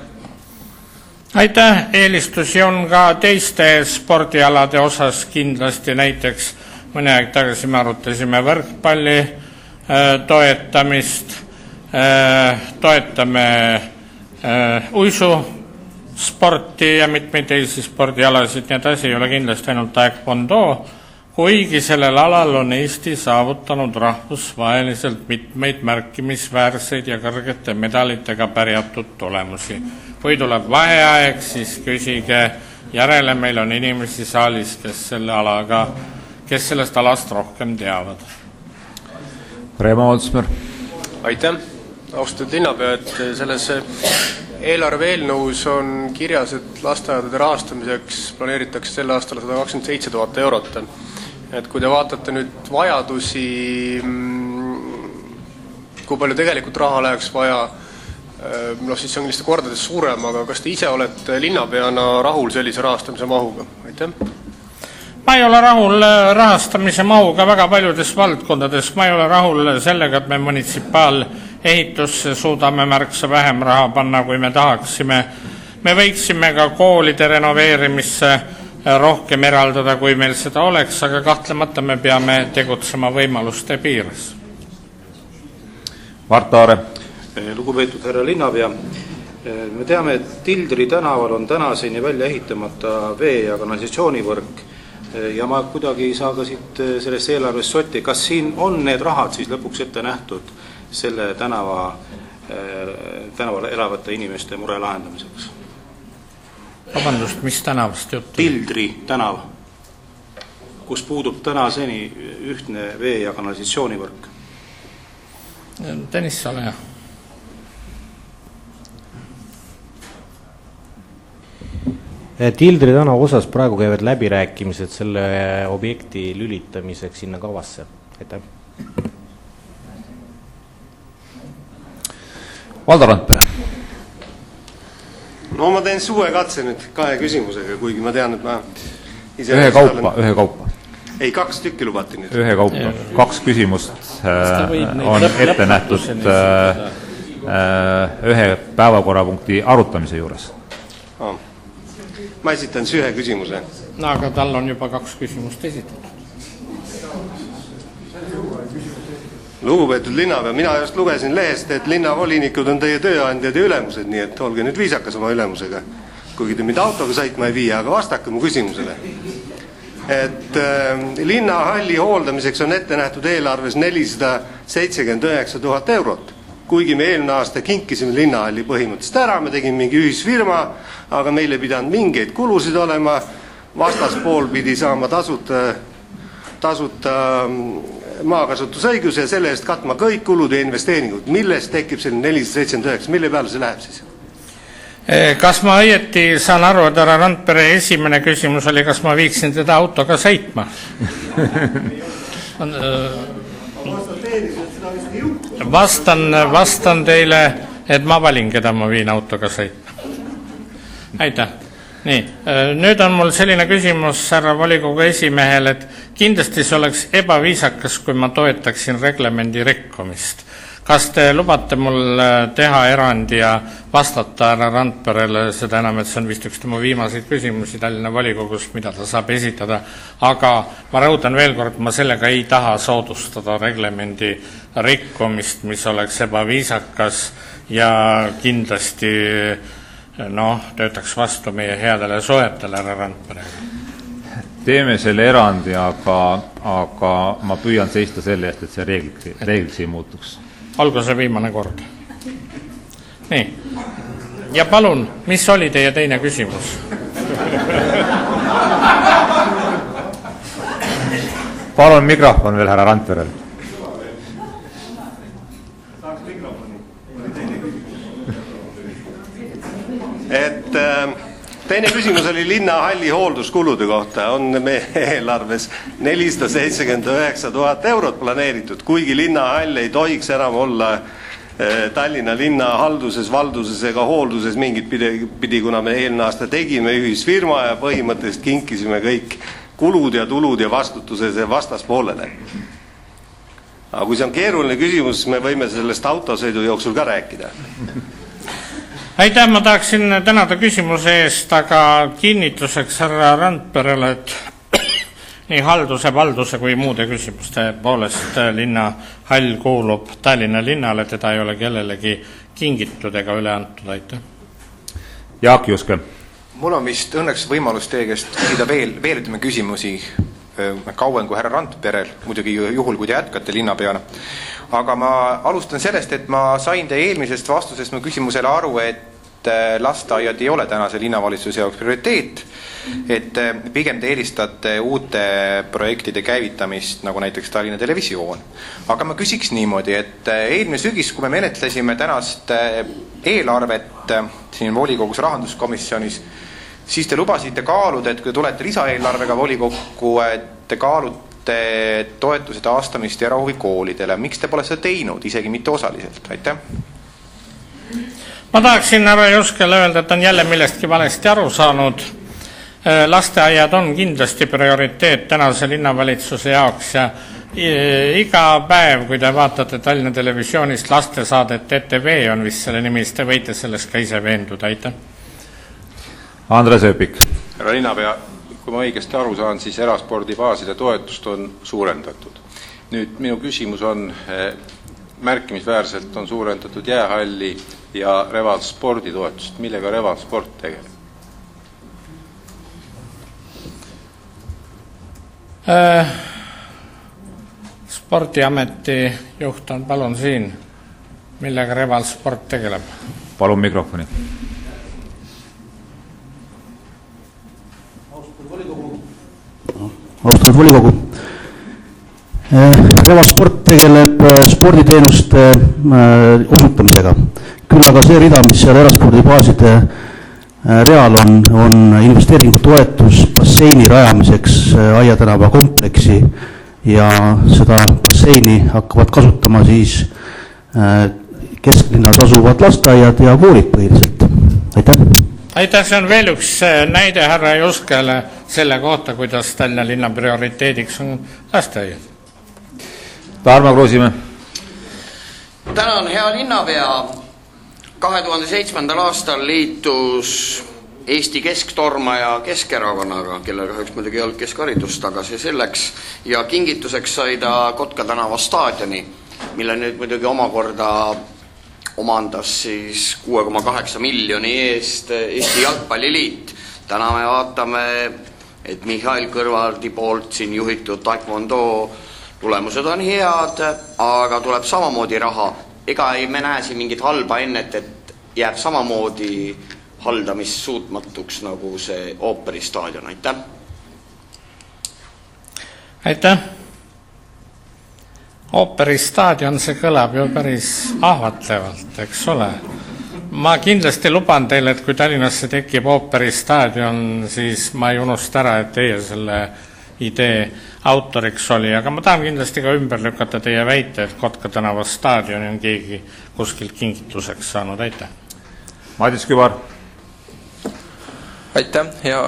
Aitäh. Eelistusi on ka teiste spordialade osas kindlasti, näiteks mõne aeg tagasi me arutasime võrkpalli toetamist, toetame uisusporti ja mitmeid teisi spordialasid, nii et asi ei ole kindlasti ainult taekwondo, kuigi sellel alal on Eesti saavutanud rahvusvaheliselt mitmeid märkimisväärseid ja kõrgete medalitega pärjatud tulemusi. Kui tuleb vaheaeg, siis küsige järele, meil on inimesi saalis, kes sellest alast rohkem teavad. Reemo Oldsmer. Aitäh, austatud linnapea, et selles eelarve eelnõus on kirjas, et lasteaedade rahastamiseks planeeritakse sel aastal 127 000 eurot. et kui te vaatate nüüd vajadusi, kui palju tegelikult raha läheks vaja, siis see on kindlasti kordades suurem, aga kas te ise olete linnapeana rahul sellise rahastamise mahuga? Aitäh! Ma ei ole rahul rahastamise mahuga väga paljudes valdkondades. Ma ei ole rahul sellega, et me munitsipaalehitusse suudame märksa vähem raha panna, kui me tahaksime. Me võiksime ka koolide renoveerimisse rohkem eraldada, kui meil seda oleks, aga kahtlemata me peame tegutsema võimaluste piires. Mart Aare. Lugupeetud härra linnapea, me teame, et Tildri tänaval on tänaseni välja ehitamata vee- ja kanalisatsioonivõrk ja ma kuidagi ei saa ka siit sellest eelarvest sotti. Kas siin on need rahad siis lõpuks ette nähtud selle tänaval elavate inimeste mure lahendamiseks? Vabandust, mis tänavast juttu? Tildri tänav, kus puudub tänaseni ühtne vee- ja kanalisatsioonivõrk. Tõnis, ole hea. Tildri tänava osas praegu käivad läbirääkimised selle objekti lülitamiseks sinna kavasse. Aitäh. Valdo Randpere. No ma teen suve katse nüüd 2 küsimusega, kuigi ma tean, et ma ise... Ühe kaupa. Ei, 2 tükki lubati nüüd. Ühe kaupa. 2 küsimust on ette nähtud ühe päevakorrapunkti arutamise juures. Ma esitan ühe küsimuse. No, aga tal on juba 2 küsimust esitatud. Lugupeetud linnapea, mina just lugesin lehest, et linnavolinikud on teie tööandjad ja ülemused, nii et olge nüüd viisakas oma ülemusega. Kuigi te mind autoga sõitma ei vii, aga vastake mu küsimusele. Et linnahalli hooldamiseks on ette nähtud eelarves 479 000 eurot. Kuigi me eelmine aasta kinkisime linnahalli põhimõtteliselt ära, me tegime mingi ühisfirma, aga meil ei pidanud mingeid kulusid olema, vastaspool pidi saama tasuta maakasutusõiguse ja selle eest katma kõik kulud ja investeeringud. Millest tekib selline 479, mille peale see läheb siis? Kas ma õieti saan aru, et härra Randpere esimene küsimus oli, kas ma viiksin teda autoga sõitma? Vastan teile, et ma valin, keda ma viin autoga sõitma. Aitäh. Nii, nüüd on mul selline küsimus härra volikogu esimehel, et kindlasti see oleks ebaviisakas, kui ma toetaksin reglemendi rikkumist. Kas te lubate mul teha erandi ja vastata härra Randperele, seda enam, et see on vist üks tema viimaseid küsimusi Tallinna volikogus, mida ta saab esitada, aga ma rõhutan veel kord, ma sellega ei taha soodustada reglemendi rikkumist, mis oleks ebaviisakas ja kindlasti töötaks vastu meie headele soetele härra Randperele. Teeme selle erandi, aga ma püüan seista selle eest, et see reegliks ei muutuks. Olgu see viimane kord. Nii. Ja palun, mis oli teie teine küsimus? Palun mikrofon veel härra Randperel. Et teine küsimus oli linnahalli hoolduskulude kohta. On meie eelarves 479 000 eurot planeeritud, kuigi linnahall ei tohiks enam olla Tallinna linna halduses, valduses ega hoolduses mingit pidi, kuna me eelmine aasta tegime ühisfirma ja põhimõtteliselt kinkisime kõik kulud ja tulud ja vastutuse vastaspoolele. Aga kui see on keeruline küsimus, siis me võime sellest autosõidu jooksul ka rääkida. Aitäh, ma tahaksin tänada küsimuse eest, aga kinnituseks härra Randperele, et nii halduse, valduse kui muude küsimuste poolest linnahall kuulub Tallinna linnale, teda ei ole kellelegi kingitud ega üle antud. Aitäh. Jaak Juske. Mul on vist õnneks võimalus teie käest küsida veel ütleme küsimusi kauem kui härra Randperel, muidugi juhul, kui te jätkate linnapeana. Aga ma alustan sellest, et ma sain teie eelmisest vastusest mu küsimusele aru, et lasteaiad ei ole tänase linnavalitsuse jaoks prioriteet, et pigem te eelistate uute projektide käivitamist, nagu näiteks Tallinna Televisioon. Aga ma küsiks niimoodi, et eelmine sügis, kui me menetlesime tänast eelarvet siin volikogus rahanduskomisjonis, siis te lubasite kaaluda, et kui tulete lisaeelarvega volikokku, et te kaalute toetuse taastamist erahuvikoolidele. Miks te pole seda teinud, isegi mitte osaliselt? Aitäh! Ma tahaksin härra Juskele öelda, et on jälle millestki valesti aru saanud. Lasteaiad on kindlasti prioriteet tänase linnavalitsuse jaoks ja iga päev, kui te vaatate Tallinna Televisioonist lastesaadet ETV on vist selle nimi, siis te võite sellest ka ise veenduda. Aitäh! Andres Öpik. Härra linnapea, kui ma õigesti aru saan, siis eraspordibaaside toetust on suurendatud. Nüüd minu küsimus on, märkimisväärselt on suurendatud jäähalli ja revalspordi toetust. Millega revalsport tegeleb? Spordiameti juht on palun siin, millega revalsport tegeleb. Palun mikrofoni. Austatud volikogu. Revalsport tegeleb sporditeenuste osutamisega. Küll aga see rida, mis seal eraspordibaaside real on investeeringu toetus basseini rajamiseks Aia tänava kompleksi ja seda basseini hakkavad kasutama siis kesklinnas asuvad lasteaiad ja koolid põhiliselt. Aitäh! Aitäh, see on veel üks näide härra Juskele selle kohta, kuidas Tallinna linna prioriteediks on lasteaiad. Tarmo Kruusimäe. Tänan, hea linnapea. 2007. aastal liitus Eesti Kesktormaja Keskerakonnaga, kellel kahjuks muidugi ei olnud keskharidust, aga see selleks. Ja kingituseks sai ta Kotka tänava staadioni, mille nüüd muidugi omakorda omandas siis 6,8 miljoni eest Eesti Jalgpalliliit. Täna me vaatame, et Mihhail Kõrvaldi poolt siin juhitud taekwondo tulemused on head, aga tuleb samamoodi raha. Ega ei me näe siin mingit halba ennet, et jääb samamoodi haldamist suutmatuks nagu see ooperistaadion. Aitäh! Aitäh! Ooperistaadion, see kõlab ju päris ahvatlevalt, eks ole. Ma kindlasti luban teile, et kui Tallinnasse tekib ooperistaadion, siis ma ei unusta ära, et teie selle idee autoriks oli, aga ma tahan kindlasti ka ümber lükata teie väite, et Kotka tänava staadioni on keegi kuskilt kingituseks saanud. Aitäh! Madis Kübar. Aitäh, hea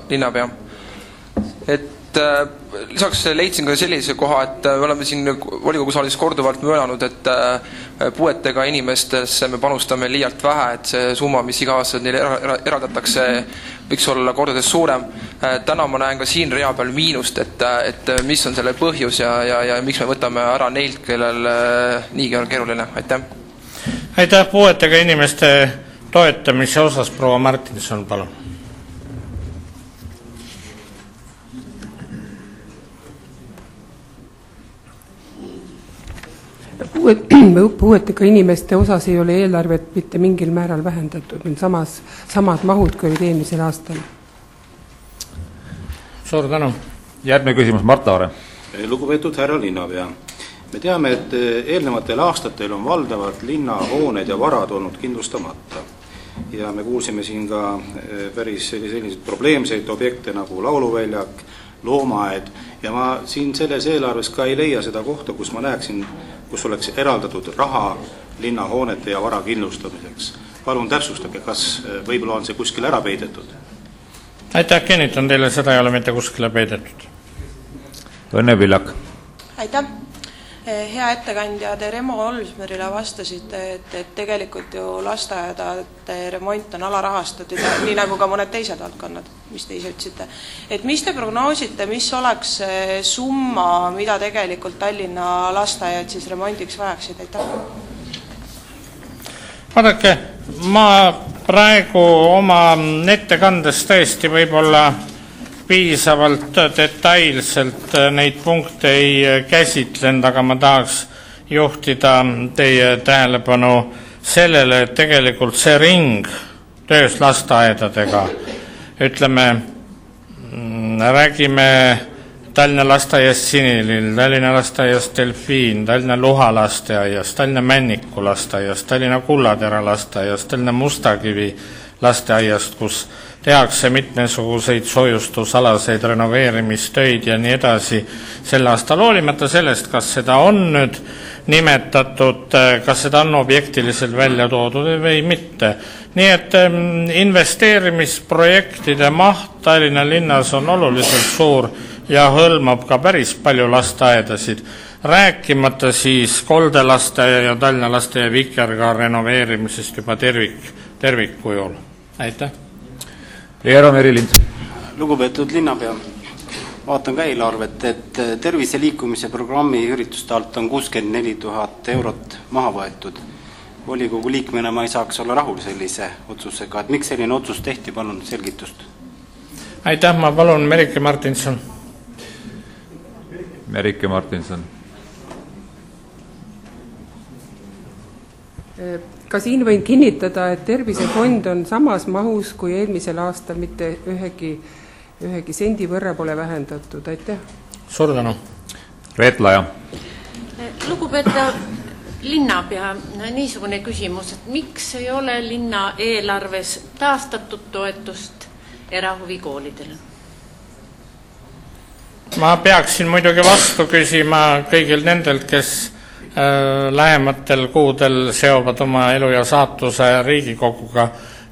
linnapea. Lisaks leidsin ka sellise koha, et me oleme siin volikogu saalis korduvalt möönanud, et puuetega inimestesse me panustame liialt vähe, et see summa, mis iga aasta neile eraldatakse, võiks olla kordades suurem. Täna ma näen ka siin rea peal miinust, et mis on selle põhjus ja miks me võtame ära neilt, kellel niigi on keeruline. Aitäh! Aitäh! Puuetega inimeste toetamise osas proua Martinson, palun. Puuetega inimeste osas ei ole eelarvet mitte mingil määral vähendatud, on samad mahud kui olid eelmisel aastal. Suur tänu. Järgmine küsimus, Mart Laare. Lugupeetud härra linnapea. Me teame, et eelnevatel aastatel on valdavad linnahooned ja varad olnud kindlustamata. Ja me kuulsime siin ka päris selliseid probleemseid objekte nagu lauluväljak, loomaaed ja ma siin selles eelarves ka ei leia seda kohta, kus ma näeksin, kus oleks eraldatud raha linnahoonete ja vara kindlustamiseks. Palun täpsustage, kas võib-olla on see kuskil ära peidetud? Aitäh, kinnitan teile, seda ei ole mitte kuskile peidetud. Õnne Villak. Aitäh. Hea ettekandja, te Remo Olsmerile vastasite, et tegelikult ju lasteaedade remont on alarahastatud, nii nagu ka mõned teised valdkonnad, mis te ise ütlesite. Et mis te prognoosite, mis oleks summa, mida tegelikult Tallinna lasteaiad siis remondiks vajaksid? Aitäh. Vaadake, ma praegu oma ettekandes tõesti võib-olla piisavalt detailselt neid punkte ei käsitlenud, aga ma tahaks juhtida teie tähelepanu sellele, et tegelikult see ring töös lasteaedadega, ütleme, räägime Tallinna lasteaiast Sinilill, Tallinna lasteaiast Delfiin, Tallinna Luha lasteaiast, Tallinna Männiku lasteaiast, Tallinna Kullatera lasteaiast, Tallinna Mustakivi lasteaiast, kus tehakse mitmesuguseid soojustusalaseid renoveerimistöid ja nii edasi sel aastal, hoolimata sellest, kas seda on nüüd nimetatud, kas seda on objektiliselt välja toodud või mitte. Nii et investeerimisprojektide maht Tallinna linnas on oluliselt suur ja hõlmab ka päris palju lasteaedasid, rääkimata siis koldelasteaia ja Tallinna lasteaia Vikerkaare renoveerimisest juba tervikkujul. Aitäh! Eero Merilind. Lugupeetud linnapea, vaatan ka eelarvet, et tervise liikumise programmi ürituste alt on 64 000 eurot maha võetud. Volikogu liikmena ma ei saaks olla rahul sellise otsusega, et miks selline otsus tehti, palun selgitust. Aitäh, ma palun Merike Martinson. Merike Martinson. Ka siin võin kinnitada, et tervisefond on samas mahus kui eelmisel aastal, mitte ühegi sendi võrra pole vähendatud. Aitäh. Suur tänu. Reet Laja. Lugupeetav linnapea, niisugune küsimus, et miks ei ole linna eelarves taastatud toetust erahuvikoolidele? Ma peaksin muidugi vastu küsima kõigil nendelt, kes lähematel kuudel seovad oma elu ja saatuse Riigikoguga,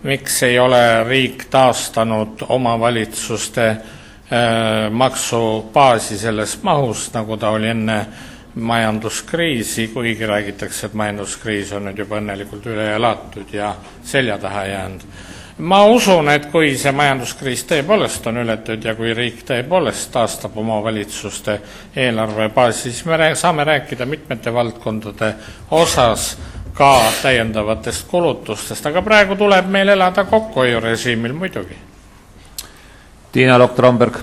miks ei ole riik taastanud omavalitsuste maksubaasi selles mahus, nagu ta oli enne majanduskriisi, kuigi räägitakse, et majanduskriis on nüüd juba õnnelikult üle elatud ja selja taha jäänud. Ma usun, et kui see majanduskriis tõepoolest on ületud ja kui riik tõepoolest taastab omavalitsuste eelarvebaasi, siis me saame rääkida mitmete valdkondade osas ka täiendavatest kulutustest, aga praegu tuleb meil elada kokkuhoiurežiimil muidugi. Tiina Lokk-Tromberg.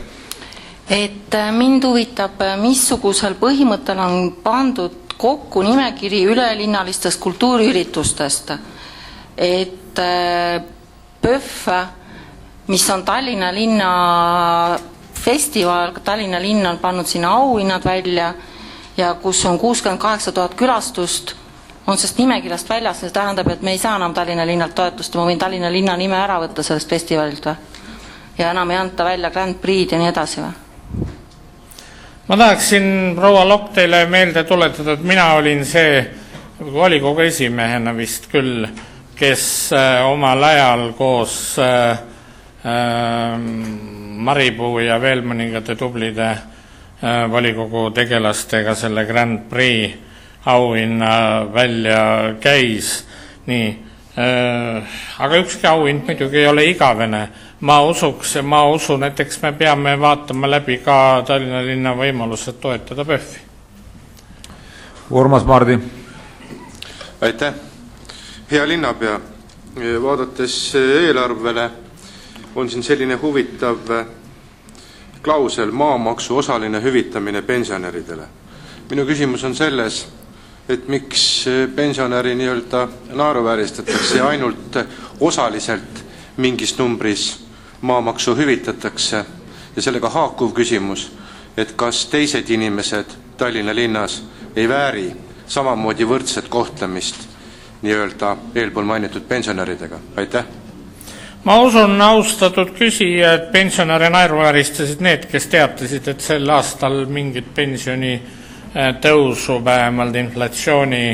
Et mind huvitab, missugusel põhimõttel on pandud kokku nimekiri ülelinnalistest kultuuriüritustest, et PÖFF, mis on Tallinna linna festival, Tallinna linn on pannud sinna auhinnad välja ja kus on 68 000 külastust, on sellest nimekirjast väljas, see tähendab, et me ei saa enam Tallinna linnalt toetust, ma võin Tallinna linna nime ära võtta sellest festivalilt või? Ja enam ei anta välja Grand Prix'd ja nii edasi või? Ma tahaksin proua Lokk teile meelde tuletada, et mina olin see volikogu esimehena vist küll, kes omal ajal koos Maripuu ja veel mõningate tublide volikogu tegelastega selle Grand Prix auhinna välja käis. Nii. Aga ükski auhind muidugi ei ole igavene. Ma usun, et eks me peame vaatama läbi ka Tallinna linna võimalused toetada PÖFF-i. Urmas Mardi. Aitäh. Hea linnapea, vaadates eelarvele on siin selline huvitav klausel maamaksu osaline hüvitamine pensionäridele. Minu küsimus on selles, et miks pensionäri nii-öelda naeruvääristatakse ja ainult osaliselt mingis numbris maamaksu hüvitatakse ja sellega haakuv küsimus, et kas teised inimesed Tallinna linnas ei vääri samamoodi võrdset kohtlemist nii-öelda eelpool mainitud pensionäridega. Aitäh! Ma usun, austatud küsija, et pensionäre naeruvääristasid need, kes teatasid, et sel aastal mingit pensioni tõusu vähemalt inflatsiooni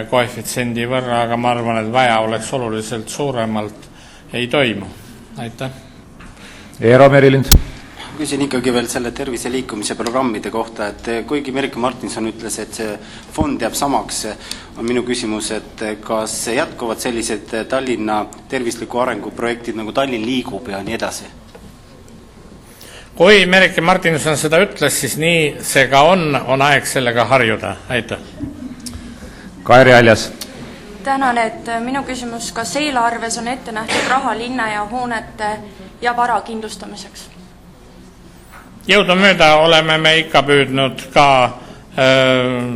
koefitsiendi võrra, aga ma arvan, et vaja oleks oluliselt suuremalt ei toimu. Aitäh. Eero Merilind. Küsin ikkagi veel selle tervise liikumise programmide kohta, et kuigi Merike Martinson ütles, et see fond jääb samaks, on minu küsimus, et kas jätkuvad sellised Tallinna tervisliku arenguprojektid nagu Tallinn liigub ja nii edasi? Kui Merike Martinson seda ütles, siis nii see ka on aeg sellega harjuda. Aitäh. Kairi Aljas. Tänan, et minu küsimus, kas eelarves on ette nähtud raha linna ja hoonete ja vara kindlustamiseks? Jõudumööda oleme me ikka püüdnud ka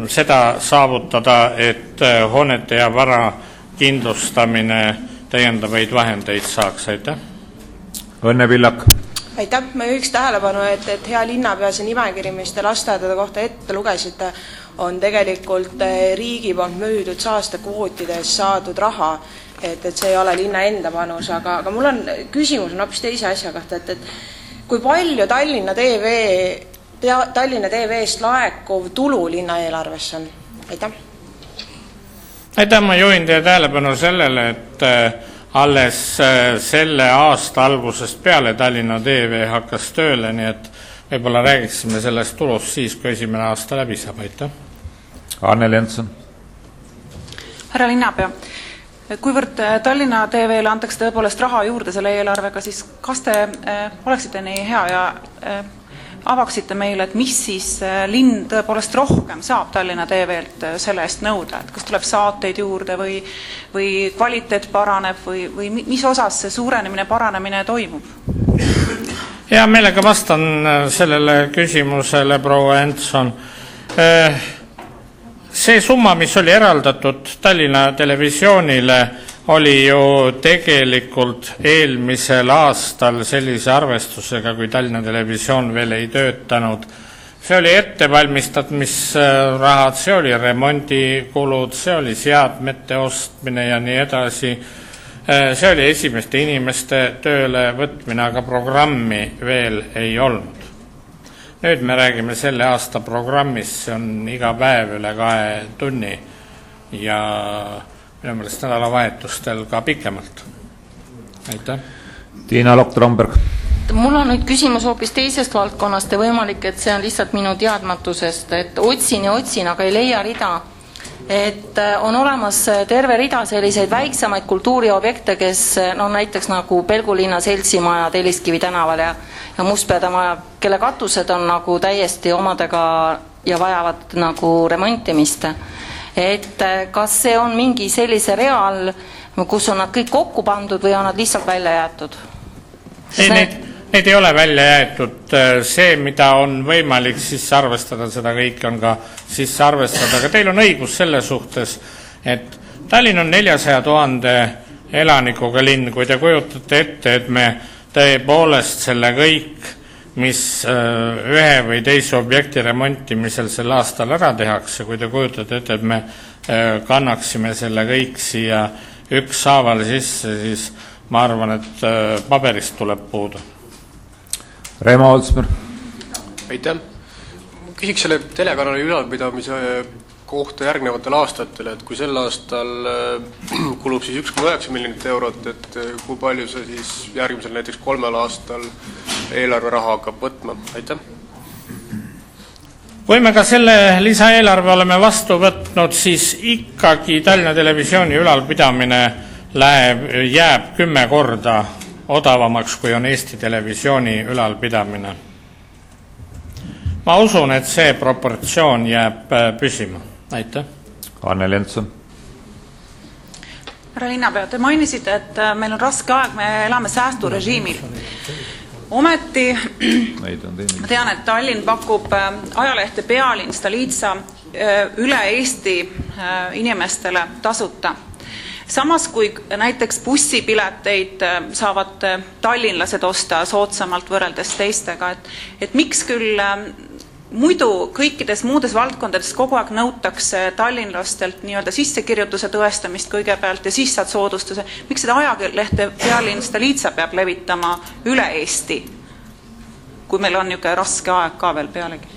seda saavutada, et hoonete ja vara kindlustamine täiendavaid vahendeid saaks. Aitäh. Õnne Pillak. Aitäh, ma juhiks tähelepanu, et hea linnapea see nimekiri, mis te lasteaedade kohta ette lugesite, on tegelikult riigi poolt müüdud saastekvootidest saadud raha, et see ei ole linna enda panus, aga mul on küsimus on hoopis teise asja kohta, et kui palju Tallinna TV-st laekuv tulu linna eelarvesse on? Aitäh! Aitäh, ma juhin teie tähelepanu sellele, et alles selle aasta algusest peale Tallinna TV hakkas tööle, nii et võib-olla räägiksime sellest tulust siis, kui esimene aasta läbi saab. Aitäh! Anneli Jensen. Härra linnapea, kuivõrd Tallinna TV-le antakse tõepoolest raha juurde selle eelarvega, siis kas te oleksite nii hea ja avaksite meile, et mis siis linn tõepoolest rohkem saab Tallinna TV-lt selle eest nõuda, et kas tuleb saateid juurde või kvaliteet paraneb või mis osas see suurenemine, paranemine toimub? Hea meelega vastan sellele küsimusele, proua Henson. See summa, mis oli eraldatud Tallinna Televisioonile, oli ju tegelikult eelmisel aastal sellise arvestusega, kui Tallinna Televisioon veel ei töötanud. See oli ettevalmistamisrahad, see oli remondikulud, see oli seadmete ostmine ja nii edasi. See oli esimeste inimeste tööle võtmine, aga programmi veel ei olnud. Nüüd me räägime selle aasta programmist, see on iga päev üle 2 tunni ja minu meelest nädalavahetustel ka pikemalt. Aitäh. Tiina Lokk-Tromberg. Mul on nüüd küsimus hoopis teisest valdkonnast ja võimalik, et see on lihtsalt minu teadmatusest, et otsin, aga ei leia rida. Et on olemas terve rida selliseid väiksemaid kultuuriobjekte, kes näiteks nagu Pelgulinna seltsimaja Telliskivi tänaval ja Mustpeade maja, kelle katused on nagu täiesti omadega ja vajavad nagu remontimist. Et kas see on mingi sellise real, kus on nad kõik kokku pandud või on nad lihtsalt välja jäetud? Need ei ole välja jäetud. See, mida on võimalik sisse arvestada, seda kõike on ka sisse arvestada. Aga teil on õigus selle suhtes, et Tallinn on 400 000 elanikuga linn. Kui te kujutate ette, et me tõepoolest selle kõik, mis ühe või teise objekti remontimisel sel aastal ära tehakse, kui te kujutate ette, et me kannaksime selle kõik siia ükshaaval sisse, siis ma arvan, et paberist tuleb puudu. Reimo Oldsmer. Aitäh. Küsiks selle telekanali ülalpidamise kohta järgnevatel aastatel, et kui sel aastal kulub siis 1,9 miljonit eurot, et kui palju see siis järgmisel näiteks 3 aastal eelarve raha hakkab võtma? Aitäh. Kui me ka selle lisaeelarve oleme vastu võtnud, siis ikkagi Tallinna Televisiooni ülalpidamine jääb 10 korda odavamaks, kui on Eesti Televisiooni ülalpidamine. Ma usun, et see proportsioon jääb püsima. Aitäh. Anneli Jensen. Härra linnapea, te mainisite, et meil on raske aeg, me elame säästurežiimil. Ometi ma tean, et Tallinn pakub ajalehte Pealinn, Stolitsa üle Eesti inimestele tasuta. Samas kui näiteks bussipileteid saavad tallinlased osta soodsamalt võrreldes teistega, et miks küll muidu kõikides muudes valdkondades kogu aeg nõutakse tallinlastelt nii-öelda sissekirjutuse tõestamist kõigepealt ja siis saad soodustuse. Miks seda ajalehte Pealinn Stolitsa peab levitama üle Eesti, kui meil on niisugune raske aeg ka veel pealegi?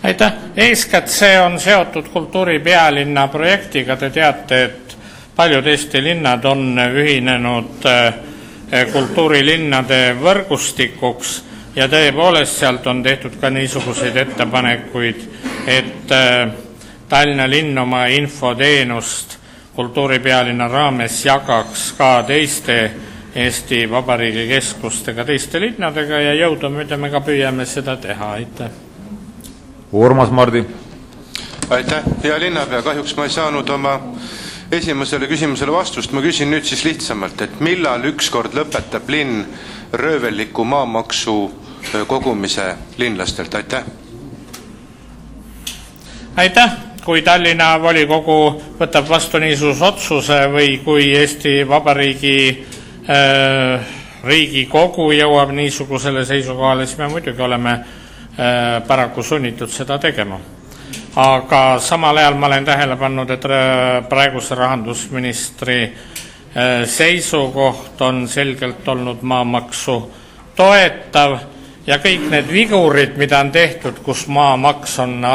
Aitäh. Eeskätt see on seotud kultuuripealinna projektiga. Te teate, et paljud Eesti linnad on ühinenud kultuurilinnade võrgustikuks ja tõepoolest sealt on tehtud ka niisuguseid ettepanekuid, et Tallinna linn oma infoteenust kultuuripealinna raames jagaks ka teiste Eesti Vabariigi keskustega, teiste linnadega ja jõudumööda me ka püüame seda teha. Aitäh. Urmas Mardi. Aitäh. Hea linnapea, kahjuks ma ei saanud oma esimesele küsimusele vastust. Ma küsin nüüd siis lihtsamalt, et millal ükskord lõpetab linn röövelliku maamaksu kogumise linlastelt? Aitäh. Aitäh. Kui Tallinna volikogu võtab vastu niisuguse otsuse või kui Eesti Vabariigi Riigikogu jõuab niisugusele seisukohale, siis me muidugi oleme paraku sunnitud seda tegema. aga samal ajal ma olen tähele pannud, et praeguse rahandusministri seisukoht on selgelt olnud maamaksu toetav ja kõik need vigurid, mida on tehtud, kus maamaks on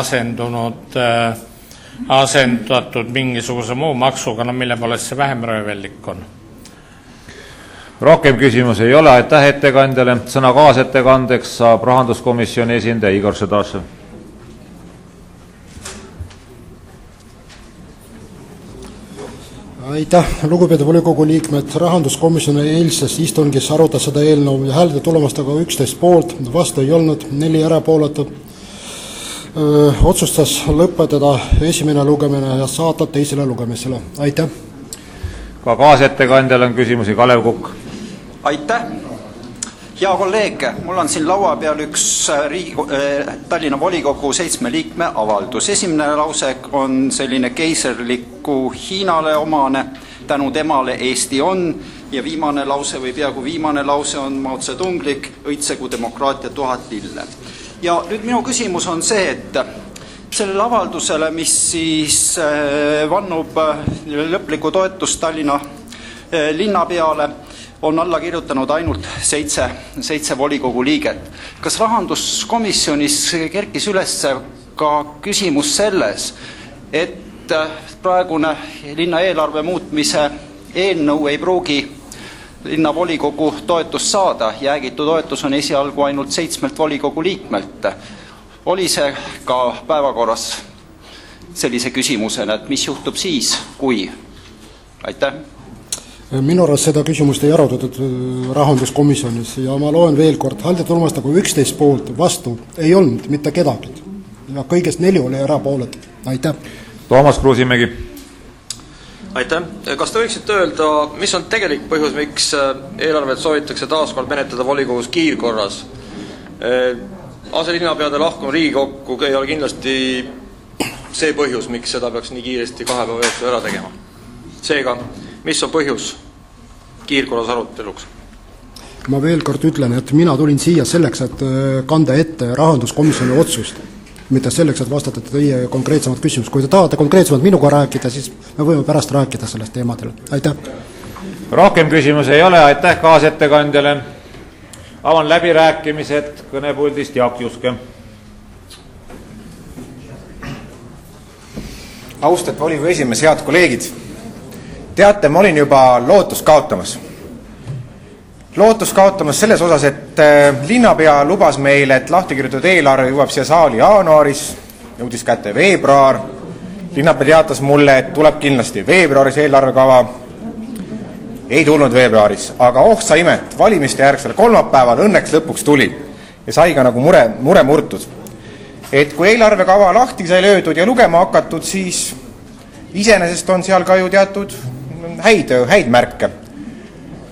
asendatud mingisuguse muu maksuga, no mille poolest see vähem röövellik on. Rohkem küsimusi ei ole, aitäh ettekandjale. Sõna kaasettekandeks saab rahanduskomisjoni esindaja Igor Šedašev. Aitäh, lugupeetud volikogu liikmed. Rahanduskomisjoni eilses istungis arutas seda eelnõu ja häälte tulemustega 11 poolt, vastu ei olnud, 4 erapooletut. Otsustas lõpetada esimene lugemine ja saata teisele lugemisele. Aitäh. Ka kaasettekandjal on küsimusi. Kalev Kukk. Aitäh. Hea kolleeg, mul on siin laua peal üks Tallinna volikogu 7 liikme avaldus. Esimene lause on selline keiserliku Hiinale omane, tänu temale Eesti on, ja viimane lause või peaaegu viimane lause on Mao Zedonglik, õitsegu demokraatia 1000 lille. Ja nüüd minu küsimus on see, et sellele avaldusele, mis siis vannub lõplikku toetust Tallinna linna peale, on alla kirjutanud ainult 7 volikogu liiget. Kas rahanduskomisjonis kerkis üles ka küsimus selles, et praegune linna eelarve muutmise eelnõu ei pruugi linnavolikogu toetust saada, jäägitu toetus on esialgu ainult 7 volikogu liikmelt. Oli see ka päevakorras sellise küsimusena, et mis juhtub siis, kui? Aitäh. Minu arust seda küsimust ei arutatud rahanduskomisjonis ja ma loen veel kord, häälte tulemustega 11 poolt, vastu ei olnud mitte kedagi ja kõigest 4 oli erapooletud. Aitäh. Toomas Kruusimägi. Aitäh. Kas te võiksite öelda, mis on tegelik põhjus, miks eelarvet soovitakse taaskord menetleda volikogus kiirkorras? Aselinnapeade lahkumine Riigikokku ei ole kindlasti see põhjus, miks seda peaks nii kiiresti 2 päeva jooksul ära tegema. Seega, mis on põhjus kiirkorras aruteluks? Ma veel kord ütlen, et mina tulin siia selleks, et kanda ette rahanduskomisjoni otsust, mitte selleks, et vastata teie konkreetsemat küsimust. Kui te tahate konkreetsemalt minuga rääkida, siis me võime pärast rääkida sellest teemadel. Aitäh. Rohkem küsimusi ei ole, aitäh kaasettekandjale. Avan läbirääkimised, kõnepuldist Jaak Juske. Austatud volikogu esimees, head kolleegid. Teate, ma olin juba lootust kaotamas. Lootust kaotamas selles osas, et linnapea lubas meile, et lahtikirjutatud eelarve jõuab siia saali jaanuaris, jõudis kätte veebruar. Linnapea teatas mulle, et tuleb kindlasti veebruaris eelarvekava. Ei tulnud veebruaris, aga sa imet, valimiste järgsel kolmapäeval õnneks lõpuks tuli ja sai ka nagu mure murtud. Et kui eelarvekava lahti sai löödud ja lugema hakatud, siis iseenesest on seal ka ju teatud häid märke.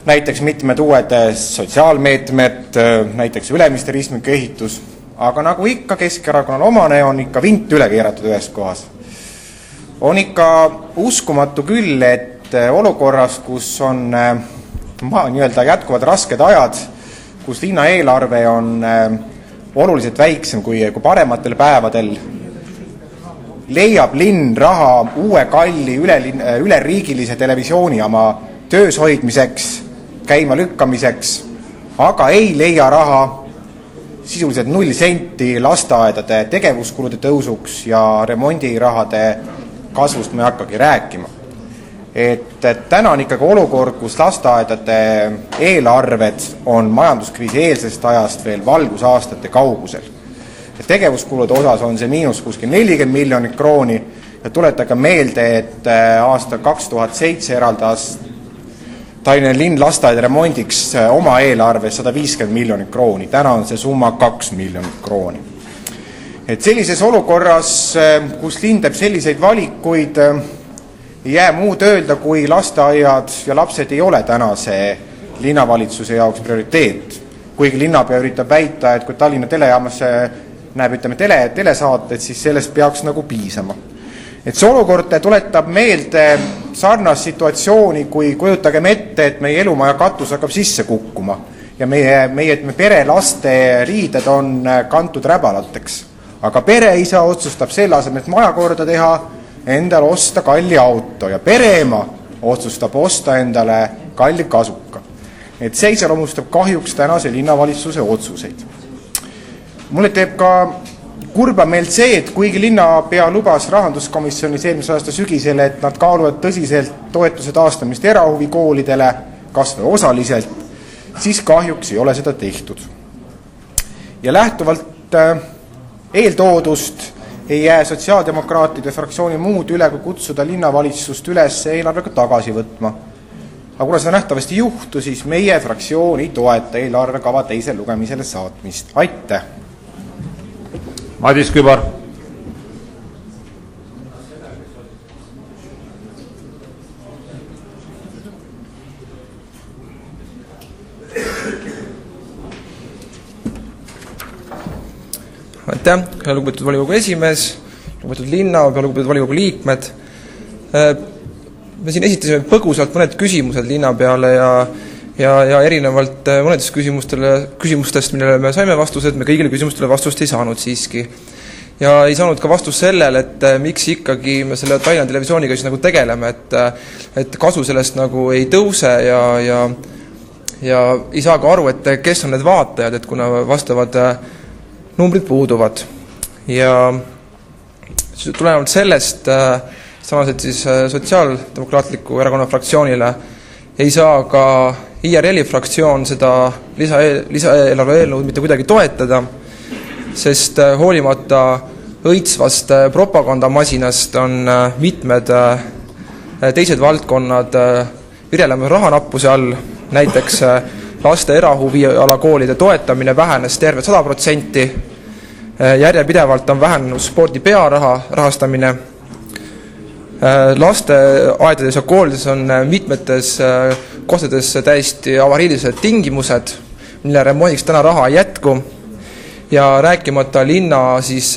Näiteks mitmed uued sotsiaalmeetmed, näiteks ülemiste ristmiku ehitus, aga nagu ikka Keskerakonnal omane on ikka vint üle keeratud ühes kohas. On ikka uskumatu küll, et olukorras, kus on nii-öelda jätkuvad rasked ajad, kus linna eelarve on oluliselt väiksem kui parematel päevadel, leiab linn raha uue kalli üleriigilise televisioonijaama töös hoidmiseks, käima lükkamiseks, aga ei leia raha sisuliselt 0 senti lasteaedade tegevuskulude tõusuks ja remondirahade kasvust me hakkagi rääkima. Et täna on ikkagi olukord, kus lasteaedade eelarved on majanduskriisi eelsest ajast veel valgusaastate kaugusel. Tegevuskulude osas on see miinus kuskil 40 miljonit krooni ja tuletage meelde, et aasta 2007 eraldas Tallinna linn lasteaeda remondiks oma eelarve 150 miljonit krooni. Täna on see summa 2 miljonit krooni. Et sellises olukorras, kus linn teeb selliseid valikuid, ei jää muud öelda, kui lasteaiad ja lapsed ei ole tänase linnavalitsuse jaoks prioriteet. Kuigi linnapea üritab väita, et kui Tallinna telejaamas näeb telesaated, siis sellest peaks nagu piisama. Et see olukord tuletab meelde sarnast situatsiooni, kui kujutagem ette, et meie elumaja katus hakkab sisse kukkuma ja meie pere laste riided on kantud räbalateks. aga pereisa otsustab selle asemel, et maja korda teha, endale osta kalli auto ja pereema otsustab osta endale kalli kasuka. Et see iseloomustab kahjuks tänase linnavalitsuse otsuseid. Mulle teeb ka kurba meelt see, et kuigi linnapea lubas rahanduskomisjonis eelmise aasta sügisel, et nad kaaluvad tõsiselt toetuse taastamist erahuvikoolidele, kas või osaliselt, siis kahjuks ei ole seda tehtud. Ja lähtuvalt eeltoodust ei jää sotsiaaldemokraatide fraktsiooni muud üle kui kutsuda linnavalitsust üles eelarvega tagasi võtma. Aga kuna seda nähtavasti juhtu, siis meie fraktsioon ei toeta eelarvekava teisele lugemisele saatmist. Aitäh! Madis Kübar. Aitäh, lugupeetud volikogu esimees, lugupeetud linnapea, lugupeetud volikogu liikmed. Me siin esitasime põgusalt mõned küsimused linnapeale ja erinevalt mõnedest küsimustest, millele me saime vastused, me kõigile küsimustele vastust ei saanud siiski. Ja ei saanud ka vastus sellele, et miks ikkagi me selle Tallinna televisiooniga siis nagu tegeleme, et kasu sellest nagu ei tõuse ja ei saa ka aru, et kes on need vaatajad, et kuna vastavad numbrid puuduvad. Ja tulenevalt sellest samaselt siis Sotsiaaldemokraatliku erakonna fraktsioonile ei saa ka IRL-i fraktsioon seda lisaeelarve eelnõud mitte kuidagi toetada, sest hoolimata õitsvast propagandamasinast on mitmed teised valdkonnad virelemas rahanappuse all, näiteks laste erahuvialakoolide toetamine vähenes terve 100%, järjepidevalt on vähenenud spordi pearaha rahastamine, lasteaedades ja koolides on mitmetes kohtades täiesti avariilised tingimused, mille remondiks täna raha ei jätku ja rääkimata linna siis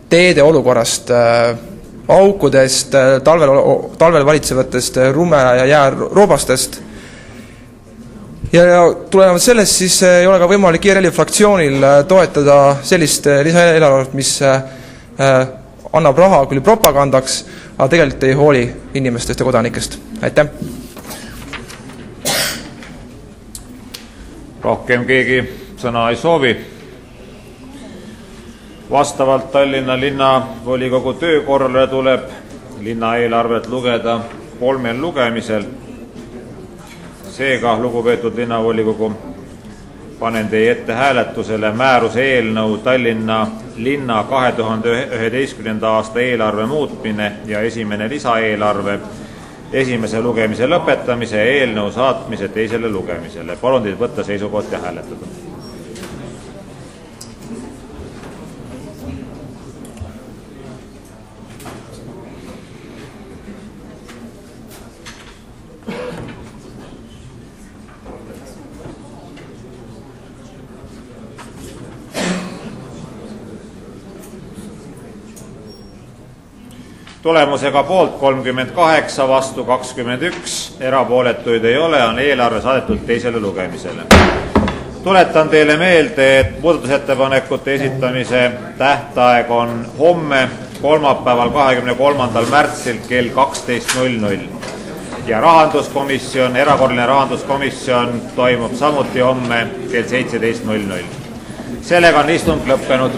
teede olukorrast, aukudest, talvel valitsevatest rume- ja jääroobastest. Ja tulenevalt sellest siis ei ole ka võimalik IRL-i fraktsioonil toetada sellist lisaeelarvet, mis annab raha küll propagandaks, aga tegelikult ei hooli inimestest ja kodanikest. Aitäh! Rohkem keegi sõna ei soovi. Vastavalt Tallinna linnavolikogu töökorrale tuleb linnaeelarvet lugeda 3 lugemisel. Seega, lugupeetud linnavolikogu, panen teie ette hääletusele määruse eelnõu Tallinna linna 2011. aasta eelarve muutmine ja esimene lisaeelarve esimese lugemise lõpetamise ja eelnõu saatmise teisele lugemisele. Palun teid võtta seisukoht ja hääletada. Tulemusega poolt 38, vastu 21, erapooletuid ei ole, on eelarve saadetud teisele lugemisele. Tuletan teile meelde, et muudatusettepanekute esitamise tähtaeg on homme, kolmapäeval 23. märtsil kell 12.00 ja rahanduskomisjon, erakorraline rahanduskomisjon toimub samuti homme kell 17.00. Sellega on istung lõppenud.